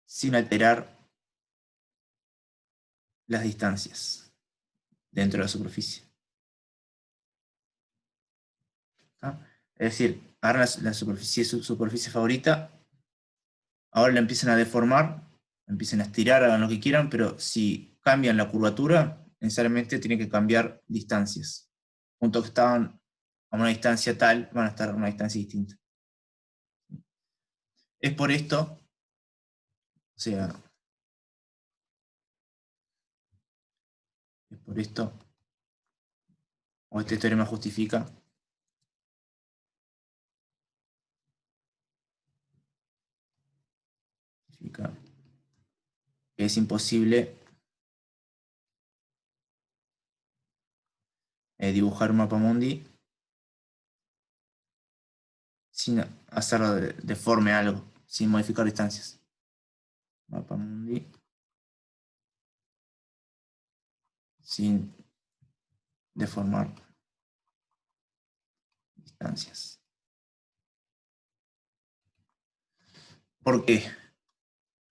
sin alterar las distancias dentro de la superficie. ¿Está? Es decir, ahora la superficie es su superficie favorita, ahora la empiezan a deformar, empiezan a estirar, hagan lo que quieran, pero si cambian la curvatura, necesariamente tienen que cambiar distancias. Puntos que estaban a una distancia tal, van a estar a una distancia distinta. Es por esto, o sea, es por esto, o este teorema justifica que es imposible dibujar un mapa mundi sin hacerlo deforme algo, sin modificar distancias. Mapa mundi sin deformar distancias. ¿Por qué?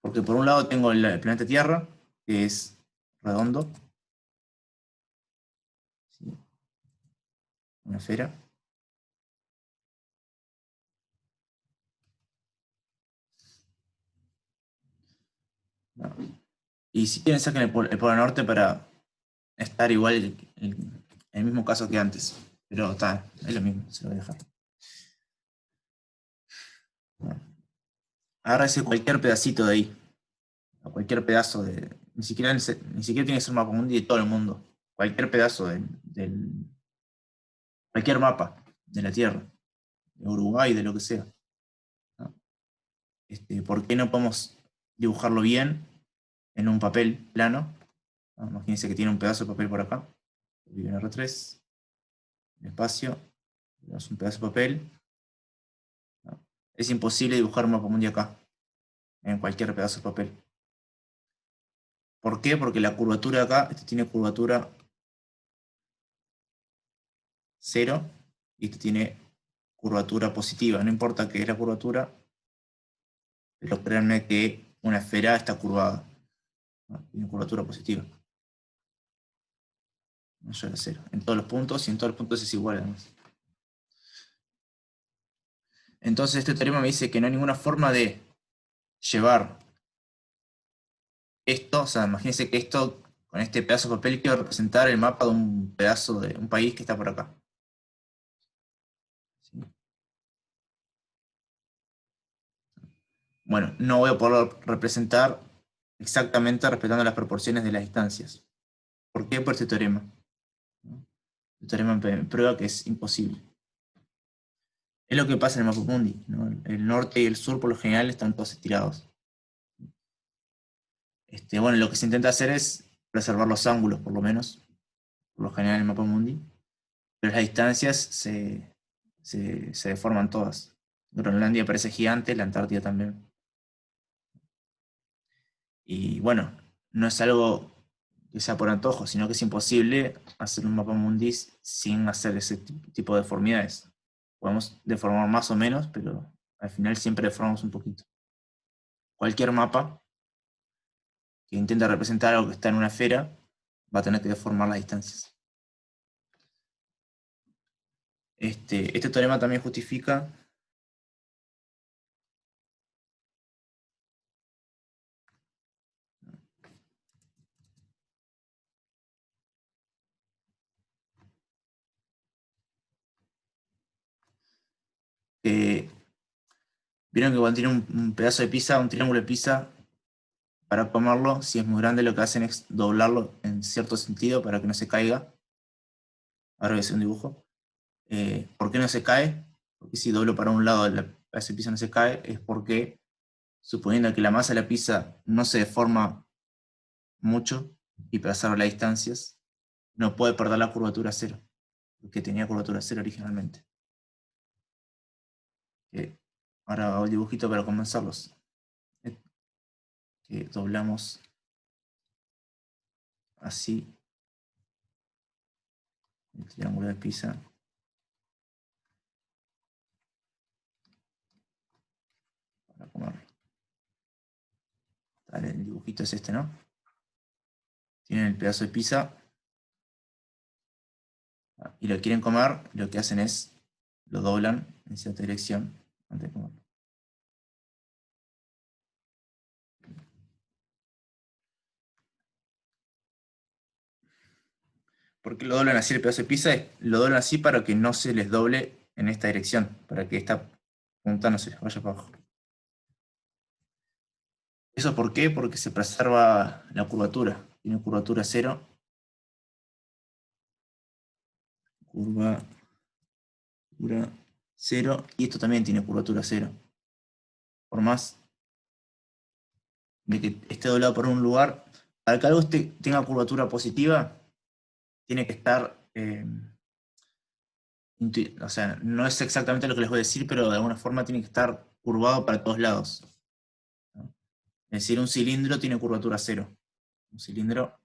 Porque por un lado tengo el planeta Tierra, que es redondo, ¿sí? Una esfera. ¿No? Y si quieren saquen el polo norte para estar igual el mismo caso que antes. Pero está, es lo mismo, se lo voy a dejar. Bueno, agárrese cualquier pedacito de ahí, o cualquier pedazo de. Ni siquiera tiene que ser un mapa mundi de todo el mundo. Cualquier pedazo cualquier mapa de la Tierra, de Uruguay, de lo que sea, ¿no? ¿Por qué no podemos dibujarlo bien en un papel plano? ¿No? Imagínense que tiene un pedazo de papel por acá. Vive en R3, el espacio, tenemos un pedazo de papel. ¿No? Es imposible dibujar un mapa mundi acá, en cualquier pedazo de papel. ¿Por qué? Porque la curvatura de acá, tiene curvatura 0 y tiene curvatura positiva. No importa qué es la curvatura, pero créanme que una esfera está curvada, ¿no? Tiene curvatura positiva. Mayor a 0. En todos los puntos, y en todos los puntos es igual además. Entonces este teorema me dice que no hay ninguna forma de llevar esto, o sea, imagínense que esto, con este pedazo de papel, quiero representar el mapa de un pedazo de un país que está por acá. ¿Sí? Bueno, no voy a poder representar exactamente respetando las proporciones de las distancias. ¿Por qué? Por este teorema. El teorema me prueba que es imposible. Es lo que pasa en el mapa mundi, ¿no? El norte y el sur por lo general están todos estirados. Bueno, lo que se intenta hacer es preservar los ángulos, por lo menos, por lo general en el mapa mundi, pero las distancias se deforman todas. Groenlandia parece gigante, la Antártida también. Y bueno, no es algo que sea por antojo, sino que es imposible hacer un mapa mundi sin hacer ese tipo de deformidades. Podemos deformar más o menos, pero al final siempre deformamos un poquito. Cualquier mapa que intenta representar algo que está en una esfera va a tener que deformar las distancias. Este teorema también justifica que vieron que cuando tiene un pedazo de pizza, un triángulo de pizza, para comerlo, si es muy grande lo que hacen es doblarlo en cierto sentido para que no se caiga. Ahora voy a hacer un dibujo. ¿Por qué no se cae? Porque si doblo para un lado la base de pizza no se cae, es porque, suponiendo que la masa de la pizza no se deforma mucho y preserva las distancias, no puede perder la curvatura cero, porque tenía curvatura cero originalmente. Ahora hago el dibujito para comenzarlos. Que doblamos así el triángulo de pizza. Para comer. Dale, el dibujito es este, ¿no? Tienen el pedazo de pizza y lo quieren comer, lo que hacen es lo doblan en cierta dirección antes de comer. ¿Por qué lo doblan así el pedazo de pizza? Lo doblan así para que no se les doble en esta dirección, para que esta punta no se les vaya para abajo. ¿Eso por qué? Porque se preserva la curvatura. Tiene curvatura cero. Curvatura cero. Y esto también tiene curvatura cero. Por más de que esté doblado por un lugar, para que algo tenga curvatura positiva, tiene que estar, o sea, no es exactamente lo que les voy a decir, pero de alguna forma tiene que estar curvado para todos lados, ¿no? Es decir, un cilindro tiene curvatura cero. Un cilindro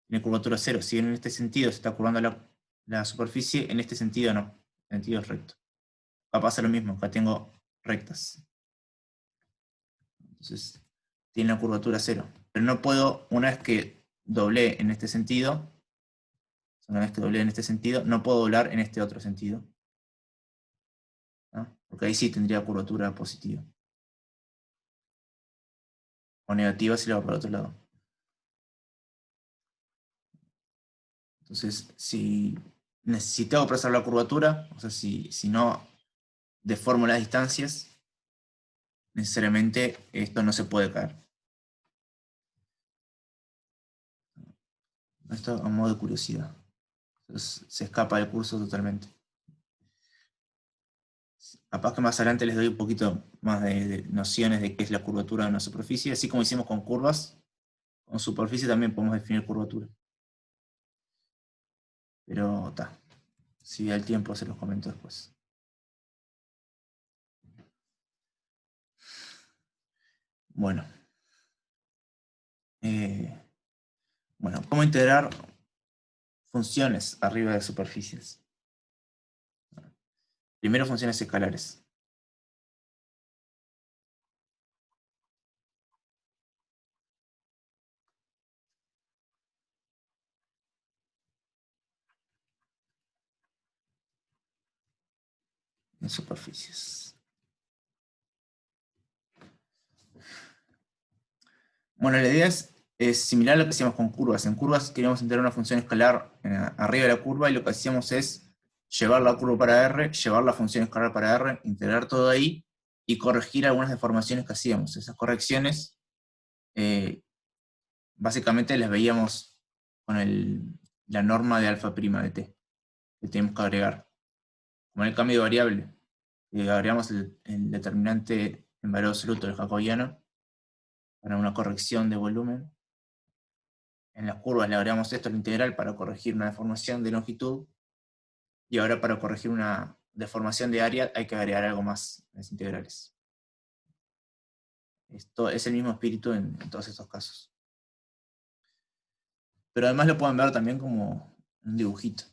tiene curvatura cero. Si en este sentido se está curvando la superficie, en este sentido no. El sentido es recto. Acá pasa lo mismo, acá tengo rectas. Entonces, tiene la curvatura cero. Pero no puedo, una vez que doblé en este sentido, no puedo doblar en este otro sentido, ¿no? Porque ahí sí tendría curvatura positiva. O negativa si lo hago para el otro lado. Entonces, si necesito preservar la curvatura, o sea, si no deformo las distancias, necesariamente esto no se puede caer. Esto a modo de curiosidad. Entonces, se escapa del curso totalmente. Capaz que más adelante les doy un poquito más de nociones de qué es la curvatura de una superficie, así como hicimos con curvas. Con superficie también podemos definir curvatura. Pero está. Si da el tiempo se los comento después. Bueno. Bueno, ¿cómo integrar funciones arriba de superficies? Primero, funciones escalares. En superficies. Bueno, la idea es similar a lo que hacíamos con curvas. En curvas queríamos integrar una función escalar arriba de la curva y lo que hacíamos es llevar la curva para R, llevar la función escalar para R, integrar todo ahí y corregir algunas deformaciones que hacíamos. Esas correcciones básicamente las veíamos con la norma de alfa prima de t que tenemos que agregar. Como en el cambio de variable, agregamos el determinante en valor absoluto del jacobiano para una corrección de volumen. En las curvas le agregamos esto al integral para corregir una deformación de longitud, y ahora para corregir una deformación de área hay que agregar algo más en las integrales. Esto es el mismo espíritu en todos estos casos. Pero además lo pueden ver también como un dibujito,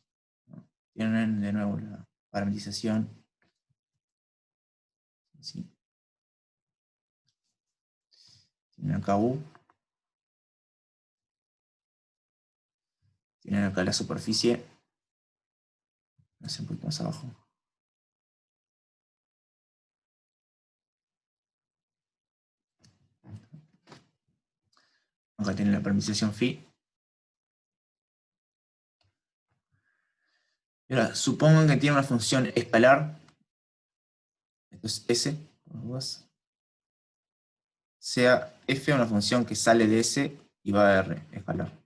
¿no? Tienen de nuevo la parametrización. ¿Sí? Tienen acá U. Tienen acá la superficie. Un poquito más abajo. Acá tienen la parametrización phi. Y ahora, supongan que tiene una función escalar. Esto es S, sea f una función que sale de S y va a R, escalar.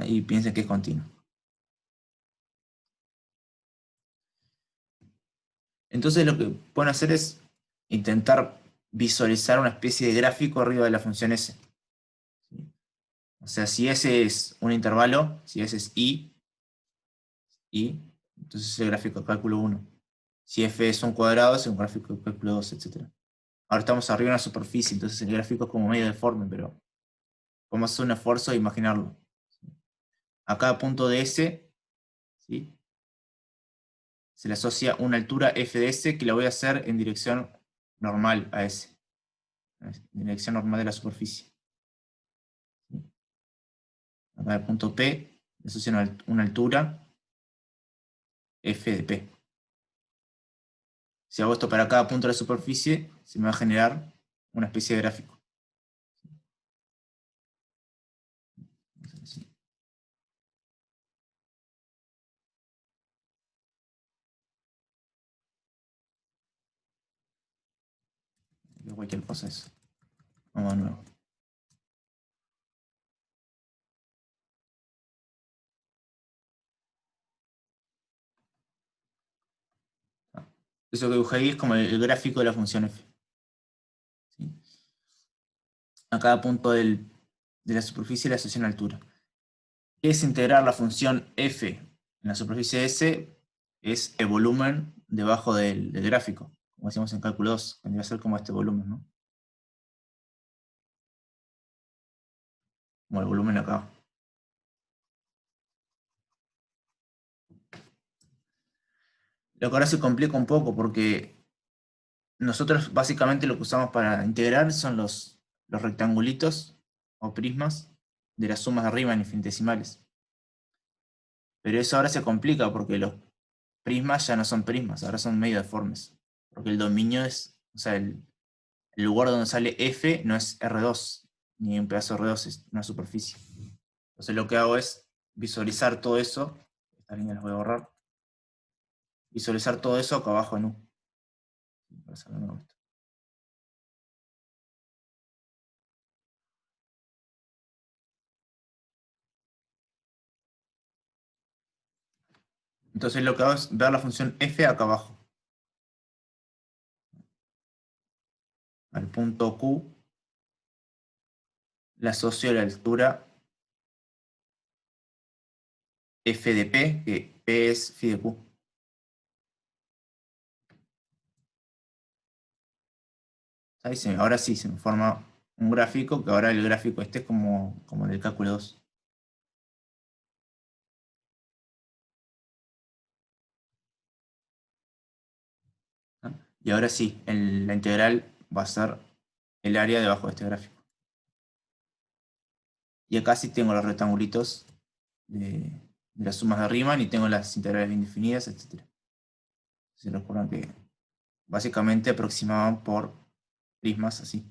y piensen que es continuo. Entonces lo que pueden hacer es intentar visualizar una especie de gráfico arriba de la función S. O sea, si S es un intervalo, si S es entonces es el gráfico de cálculo 1. Si F es un cuadrado, es un gráfico de cálculo 2, etc. Ahora estamos arriba de una superficie, entonces el gráfico es como medio deforme, pero vamos a hacer un esfuerzo de imaginarlo. A cada punto de S, ¿sí?, se le asocia una altura f de S que la voy a hacer en dirección normal a S. En dirección normal de la superficie. ¿Sí? Acá el punto P le asocia una altura f de P. Si hago esto para cada punto de la superficie, se me va a generar una especie de gráfico. ¿Sí? Cualquier cosa eso. Vamos de nuevo. Eso que dibujé ahí es como el gráfico de la función f. ¿Sí? A cada punto de la superficie le asocia una altura. ¿Qué es integrar la función f en la superficie S? Es el volumen debajo del gráfico, como decíamos en cálculo 2, vendría a ser como este volumen, ¿no? Como el volumen acá. Lo que ahora se complica un poco porque nosotros básicamente lo que usamos para integrar son los rectangulitos o prismas de las sumas de arriba en infinitesimales. Pero eso ahora se complica porque los prismas ya no son prismas, ahora son medio deformes. Porque el dominio es, o sea, el lugar donde sale F no es R2, ni un pedazo de R2, es una superficie. Entonces lo que hago es visualizar todo eso, estas líneas las voy a borrar, visualizar todo eso acá abajo en U. Entonces lo que hago es ver la función f acá abajo. Al punto Q le asocio la altura f de P, que P es phi de Q. Ahora sí se me forma un gráfico, que ahora el gráfico este es como el del cálculo 2. Y ahora sí, la integral va a ser el área debajo de este gráfico. Y acá sí tengo los rectangulitos de las sumas de Riemann y tengo las integrales bien definidas, etc. Se recuerdan que básicamente aproximaban por prismas así.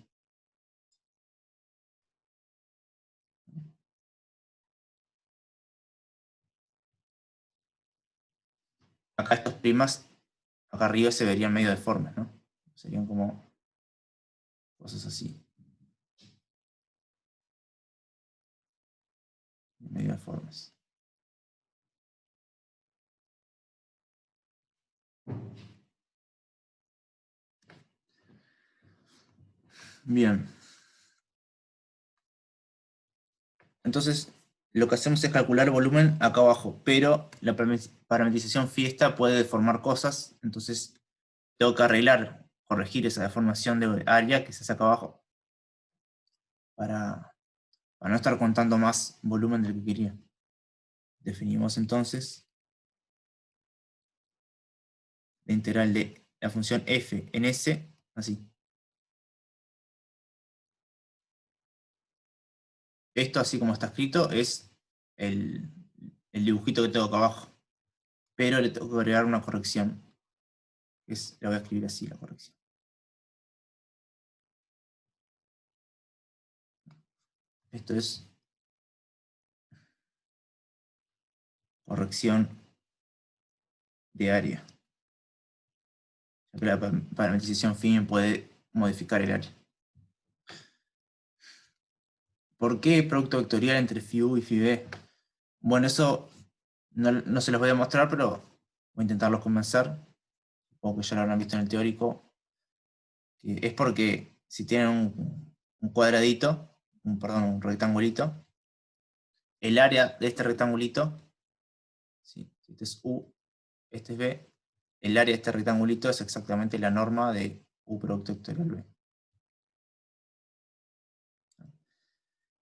Acá estos prismas, acá arriba se verían medio deformes, ¿no? Serían como cosas así. Medio deformes. Bien. Entonces, lo que hacemos es calcular el volumen acá abajo, pero la parametrización fiesta puede deformar cosas, entonces tengo que arreglar, corregir esa deformación de área que se hace acá abajo para no estar contando más volumen del que quería. Definimos entonces la integral de la función f en S, así. Esto, así como está escrito, es el dibujito que tengo acá abajo, pero le tengo que agregar una corrección. La voy a escribir así, la corrección. Esto es corrección de área. Ya que la parametrización fin puede modificar el área. ¿Por qué producto vectorial entre φ u y φ b? Bueno, eso no se los voy a mostrar, pero voy a intentarlos convencer. Supongo que ya lo habrán visto en el teórico. Que es porque si tienen un cuadradito, perdón, un rectangulito, el área de este rectangulito, ¿sí? Si este es U, este es B, el área de este rectangulito es exactamente la norma de U producto vectorial B.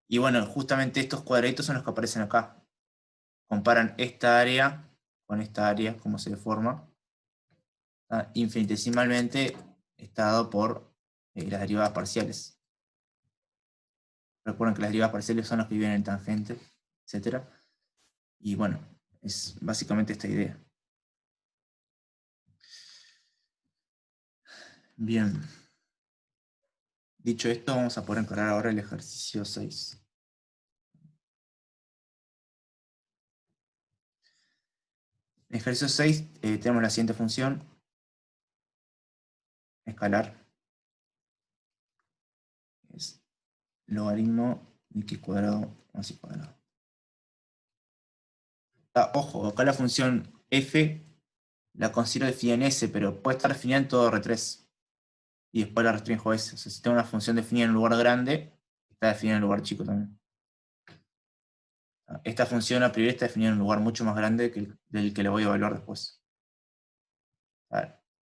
Y bueno, justamente estos cuadraditos son los que aparecen acá. Comparan esta área con esta área, cómo se deforma. Infinitesimalmente está dado por las derivadas parciales. Recuerden que las derivadas parciales son las que viven en tangente, etc. Y bueno, es básicamente esta idea. Bien. Dicho esto, vamos a poder encarar ahora el ejercicio 6. En el ejercicio 6 tenemos la siguiente función escalar. Es logaritmo de x cuadrado más y cuadrado. Ojo, acá la función f la considero definida en S, pero puede estar definida en todo R3. Y después la restringo a S. O sea, si tengo una función definida en un lugar grande, está definida en un lugar chico también. Esta función a priori está definida en un lugar mucho más grande del que le voy a evaluar después.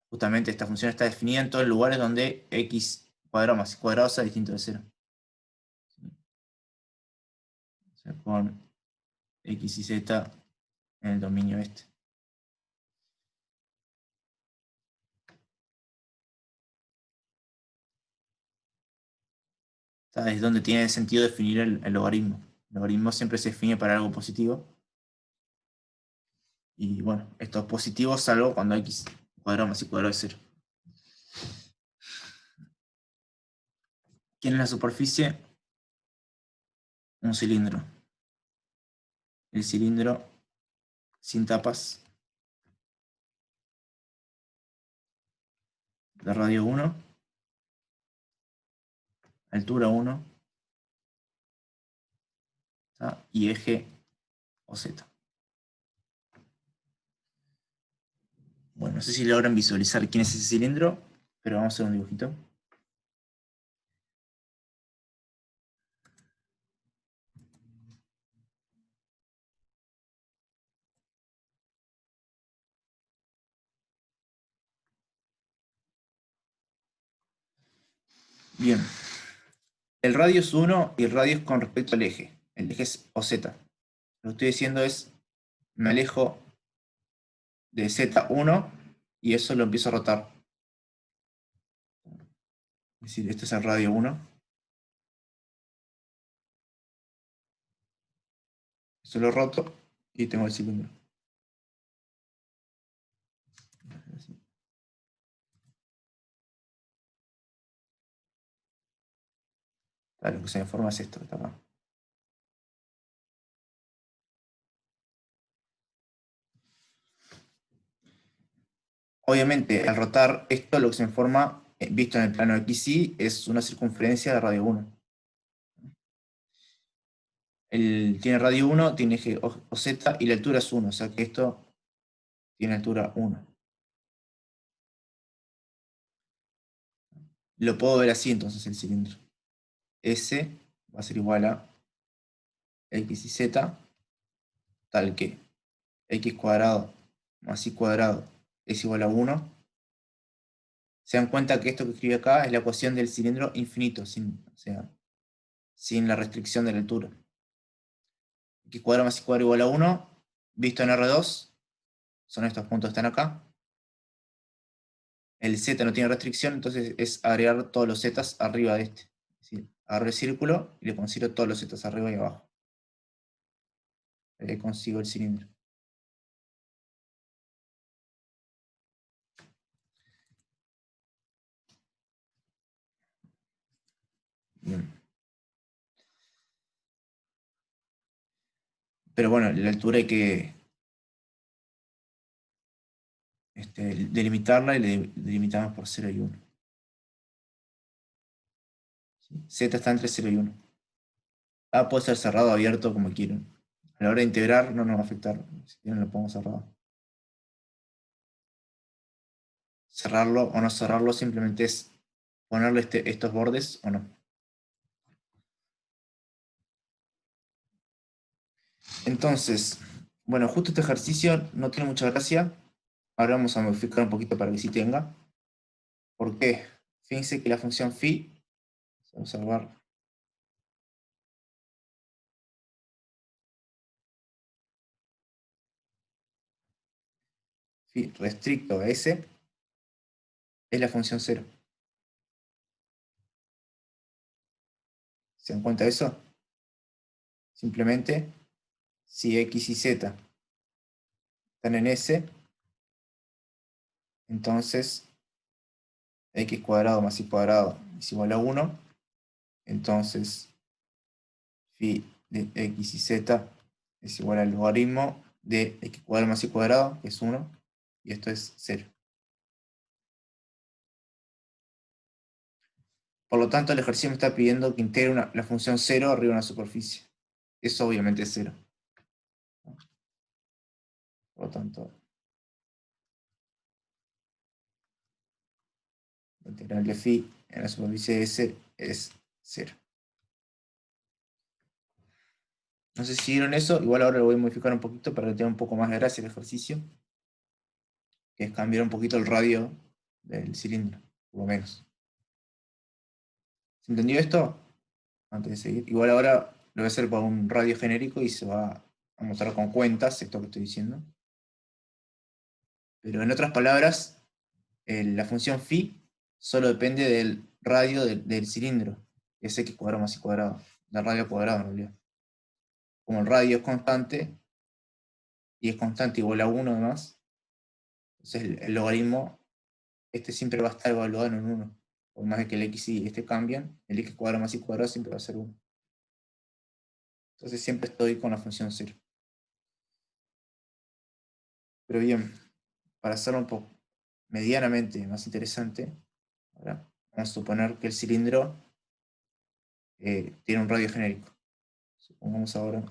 Justamente esta función está definida en todos los lugares donde x cuadrado más y cuadrado sea distinto de 0. O sea, con x y z en el dominio este. Es donde tiene sentido definir el logaritmo. El logaritmo siempre se define para algo positivo. Y bueno, esto es positivo salvo cuando x cuadrado más y cuadrado es 0. ¿Quién es la superficie? Un cilindro. El cilindro sin tapas de radio 1, altura 1 y eje OZ. Bueno, no sé si logran visualizar quién es ese cilindro, pero vamos a hacer un dibujito. Bien. El radio es 1 y el radio es con respecto al eje. El eje es OZ. Lo que estoy diciendo es, me alejo de Z1 y eso lo empiezo a rotar. Es decir, este es el radio 1. Eso lo roto y tengo el cilindro. Lo que se me forma es esto que está acá. Obviamente, al rotar esto, lo que se me forma, visto en el plano XY, es una circunferencia de radio 1. Tiene radio 1, tiene eje OZ y la altura es 1, o sea que esto tiene altura 1. Lo puedo ver así entonces el cilindro. S va a ser igual a X y Z, tal que X cuadrado más Y cuadrado es igual a 1. Se dan cuenta que esto que escribí acá es la ecuación del cilindro infinito, sin la restricción de la altura. X cuadrado más Y cuadrado igual a 1, visto en R2, son estos puntos que están acá. El Z no tiene restricción, entonces es agregar todos los Z's arriba de este. Es decir, agarro el círculo y le consigo todos los Z's arriba y abajo. Ahí consigo el cilindro. Bien. Pero bueno, la altura hay que delimitarla y la delimitamos por 0 y 1. ¿Sí? Z está entre 0 y 1. Puede ser cerrado o abierto como quieran. A la hora de integrar no nos va a afectar. Si quieren lo pongo cerrado. Cerrarlo o no cerrarlo simplemente es ponerle estos bordes o no. Entonces, bueno, justo este ejercicio no tiene mucha gracia. Ahora vamos a modificar un poquito para que sí tenga. ¿Por qué? Fíjense que la función phi, vamos a observar, phi restricto a s es la función 0. ¿Se dan cuenta de eso? Simplemente, si x y z están en s, entonces x cuadrado más y cuadrado es igual a 1. Entonces, phi de x y z es igual al logaritmo de x cuadrado más y cuadrado, que es 1, y esto es 0. Por lo tanto, el ejercicio me está pidiendo que integre la función 0 arriba de una superficie. Eso obviamente es 0. Por lo tanto, la integral de phi en la superficie S es 0. No sé si vieron eso, igual ahora lo voy a modificar un poquito para que tenga un poco más de gracia el ejercicio, que es cambiar un poquito el radio del cilindro, por lo menos. ¿Se entendió esto? Antes de seguir. Igual ahora lo voy a hacer por un radio genérico y se va a mostrar con cuentas esto que estoy diciendo. Pero en otras palabras, la función phi solo depende del radio del cilindro, que es x cuadrado más y cuadrado, del radio cuadrado en realidad. Como el radio es constante, y es constante igual a 1 además, entonces el logaritmo siempre va a estar evaluado en un 1. Por más de que el x y cambian, el x cuadrado más y cuadrado siempre va a ser 1. Entonces siempre estoy con la función 0. Pero bien, para hacerlo un poco medianamente más interesante, ahora vamos a suponer que el cilindro tiene un radio genérico. Supongamos ahora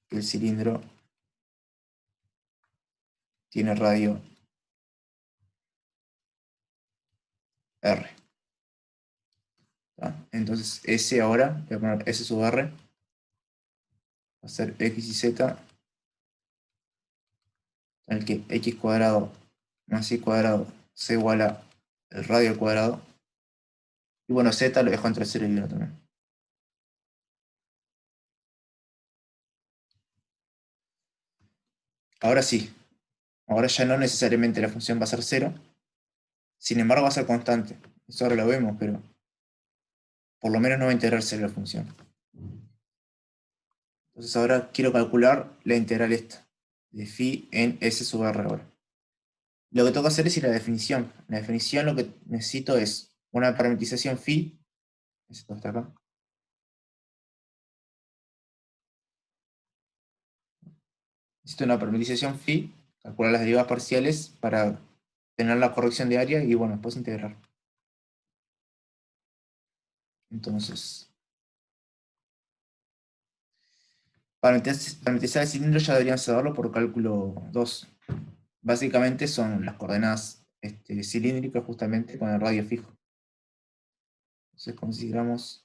que el cilindro tiene radio R. ¿Tá? Entonces S ahora, voy a poner S sub R, va a ser X y Z, en el que X cuadrado más Y cuadrado se iguala el radio al cuadrado. Y bueno, Z lo dejo entre 0 y 1 también. Ahora sí, ahora ya no necesariamente la función va a ser 0, sin embargo va a ser constante. Eso ahora lo vemos, pero por lo menos no va a integrarse la función. Entonces ahora quiero calcular la integral esta, de phi en S sub R ahora. Lo que tengo que hacer es ir a la definición. En la definición lo que necesito es una parametrización phi, esto está acá. Necesito una parametrización phi, calcular las derivadas parciales para tener la corrección de área y bueno, después integrar. Entonces, parametrizar el cilindro ya deberían saberlo por cálculo 2. Básicamente son las coordenadas cilíndricas justamente con el radio fijo. Entonces consideramos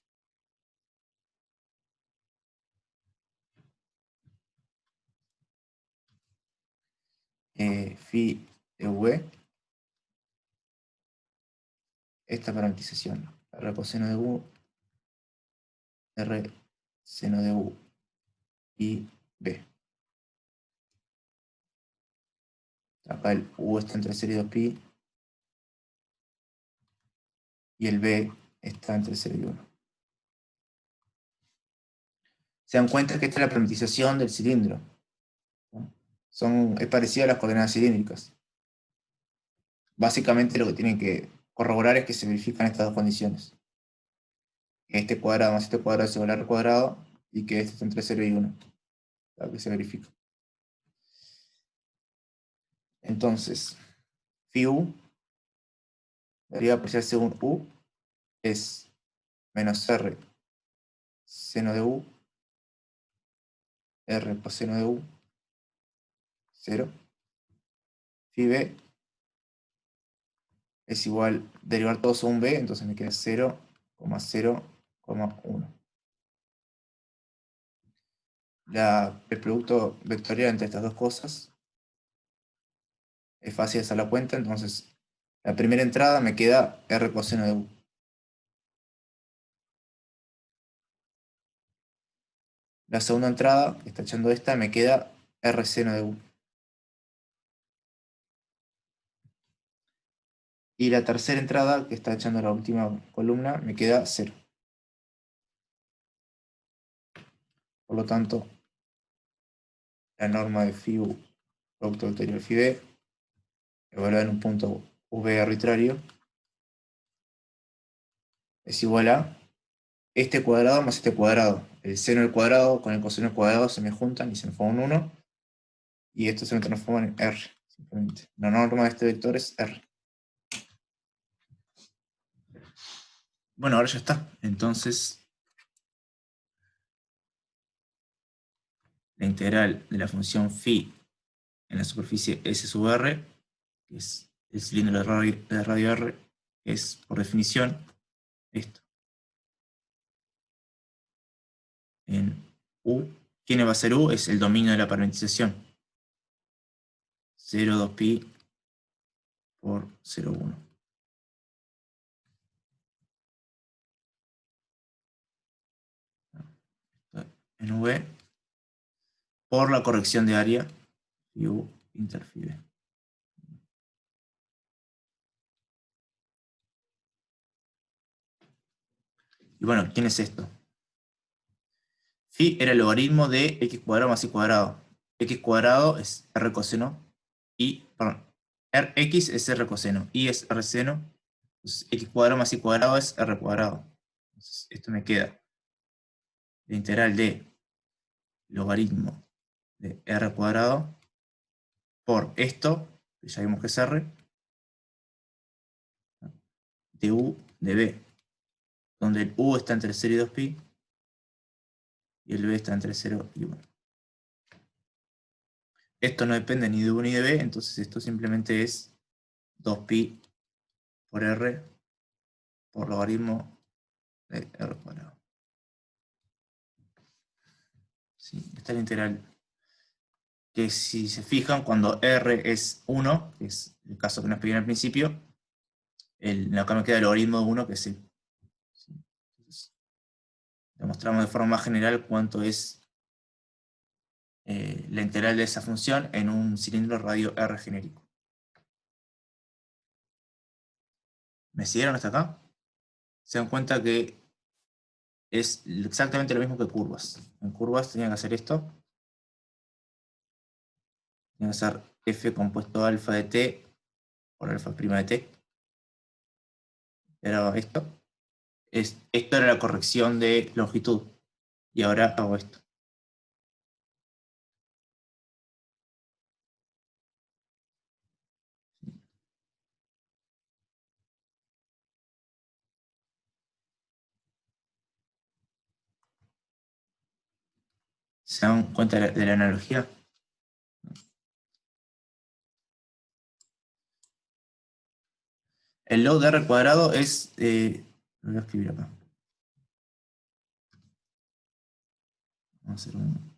phi de v, esta parametrización, r coseno de u, r seno de u y b. Acá el u está entre 0 y 2pi y el b está entre 0 y 1. Se dan cuenta que esta es la parametrización del cilindro, ¿no? Es parecida a las coordenadas cilíndricas. Básicamente lo que tienen que corroborar es que se verifican estas dos condiciones. Que este cuadrado más este cuadrado es igual a r cuadrado y que este está entre 0 y 1. Claro que se verifica. Entonces, phi u debería apreciarse según u, es menos R seno de U, R coseno de U, 0. Phi B es igual, derivar todo según B, entonces me queda 0,0,1. El producto vectorial entre estas dos cosas es fácil de hacer la cuenta, entonces la primera entrada me queda R coseno de U. La segunda entrada, que está echando esta, me queda R seno de U. Y la tercera entrada, que está echando la última columna, me queda 0. Por lo tanto, la norma de phi U, producto vectorial phi B, evaluada en un punto V arbitrario, es igual a este cuadrado más este cuadrado. El seno al cuadrado con el coseno al cuadrado se me juntan y se me forman 1. Y esto se me transforma en R, simplemente. La norma de este vector es R. Bueno, ahora ya está. Entonces, la integral de la función phi en la superficie S sub R, que es el cilindro de radio R, es, por definición, esto. En U, ¿quién va a ser U? Es el dominio de la parametrización. 0,2pi por 0,1. En V, por la corrección de área, phi U inter phi B. Y bueno, ¿quién es esto? Phi era el logaritmo de x cuadrado más y cuadrado. X cuadrado es r coseno y, perdón, x es r coseno, y es r seno. Entonces, x cuadrado más y cuadrado es r cuadrado. Entonces, esto me queda la integral de logaritmo de r cuadrado por esto, que ya vimos que es r, de u de b, donde el u está entre 0 y 2pi, y el b está entre 0 y 1. Esto no depende ni de u ni de b, entonces esto simplemente es 2pi por r por logaritmo de r cuadrado. Sí, esta es la integral. Que si se fijan, cuando r es 1, que es el caso que nos pedían al principio, acá me queda el logaritmo de 1, que es el. Entonces, demostramos de forma más general cuánto es la integral de esa función en un cilindro radio R genérico. ¿Me siguieron hasta acá? Se dan cuenta que es exactamente lo mismo que curvas. En curvas tenían que hacer esto. Tenían que hacer f compuesto alfa de t por alfa prima de t. Era esto. Esto era la corrección de longitud. Y ahora hago esto. ¿Se dan cuenta de la analogía? El log de r cuadrado es. Lo voy a escribir acá. Vamos a hacer un.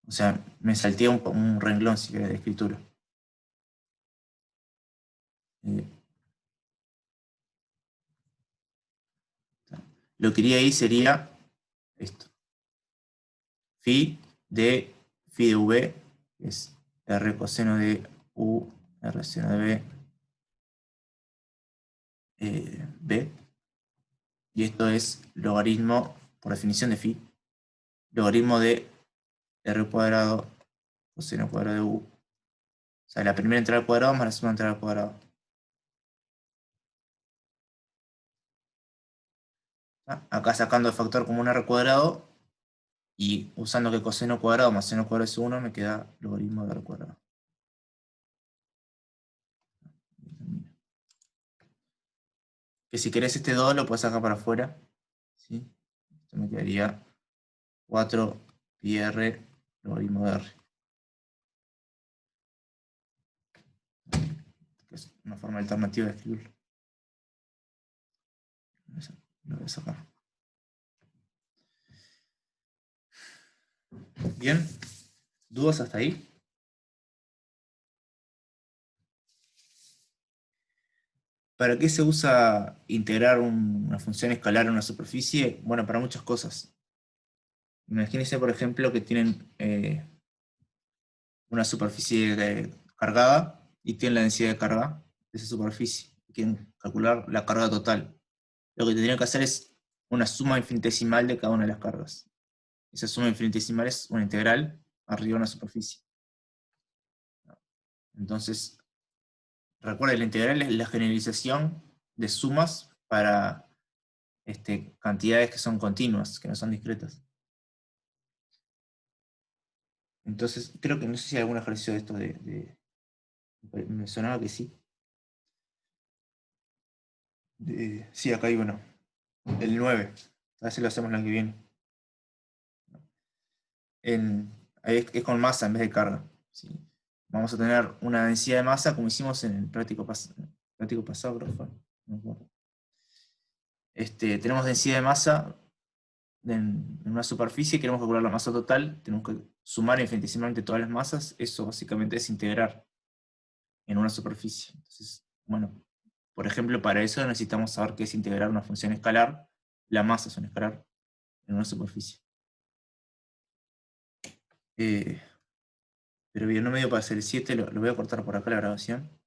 O sea, me salté un renglón si querés, de escritura. Lo que iría ahí sería esto. Phi de v, que es r coseno de u, r seno de b, b. Y esto es logaritmo, por definición de phi, logaritmo de r cuadrado coseno cuadrado de u. O sea, la primera entrada al cuadrado más la segunda entrada al cuadrado. Acá sacando el factor común r cuadrado y usando que coseno cuadrado más seno cuadrado es 1, me queda logaritmo de r cuadrado. que si querés este 2 lo puedes sacar para afuera, ¿sí? Esto me quedaría 4 pi r logaritmo de r. Que es una forma alternativa de escribirlo. Lo voy a sacar. Bien, ¿dudas hasta ahí? ¿Para qué se usa integrar una función escalar en una superficie? Bueno, para muchas cosas. Imagínense, por ejemplo, que tienen una superficie cargada y tienen la densidad de carga de esa superficie. Quieren calcular la carga total. Lo que tendrían que hacer es una suma infinitesimal de cada una de las cargas. Esa suma infinitesimal es una integral arriba de una superficie. Entonces, recuerda, la integral es la generalización de sumas para cantidades que son continuas, que no son discretas. Entonces, creo que no sé si hay algún ejercicio de esto me sonaba que sí. Sí, acá hay uno. El 9. A ver si lo hacemos el año que viene. Ahí es con masa en vez de carga. ¿Sí? Vamos a tener una densidad de masa como hicimos en el práctico pasado, creo que fue. No me acuerdo. Tenemos densidad de masa en una superficie, queremos calcular la masa total, tenemos que sumar infinitesimalmente todas las masas, eso básicamente es integrar en una superficie. Entonces, bueno, por ejemplo, para eso necesitamos saber qué es integrar una función escalar, la masa es un escalar, en una superficie. Pero bien, no me dio para hacer el 7, lo voy a cortar por acá la grabación.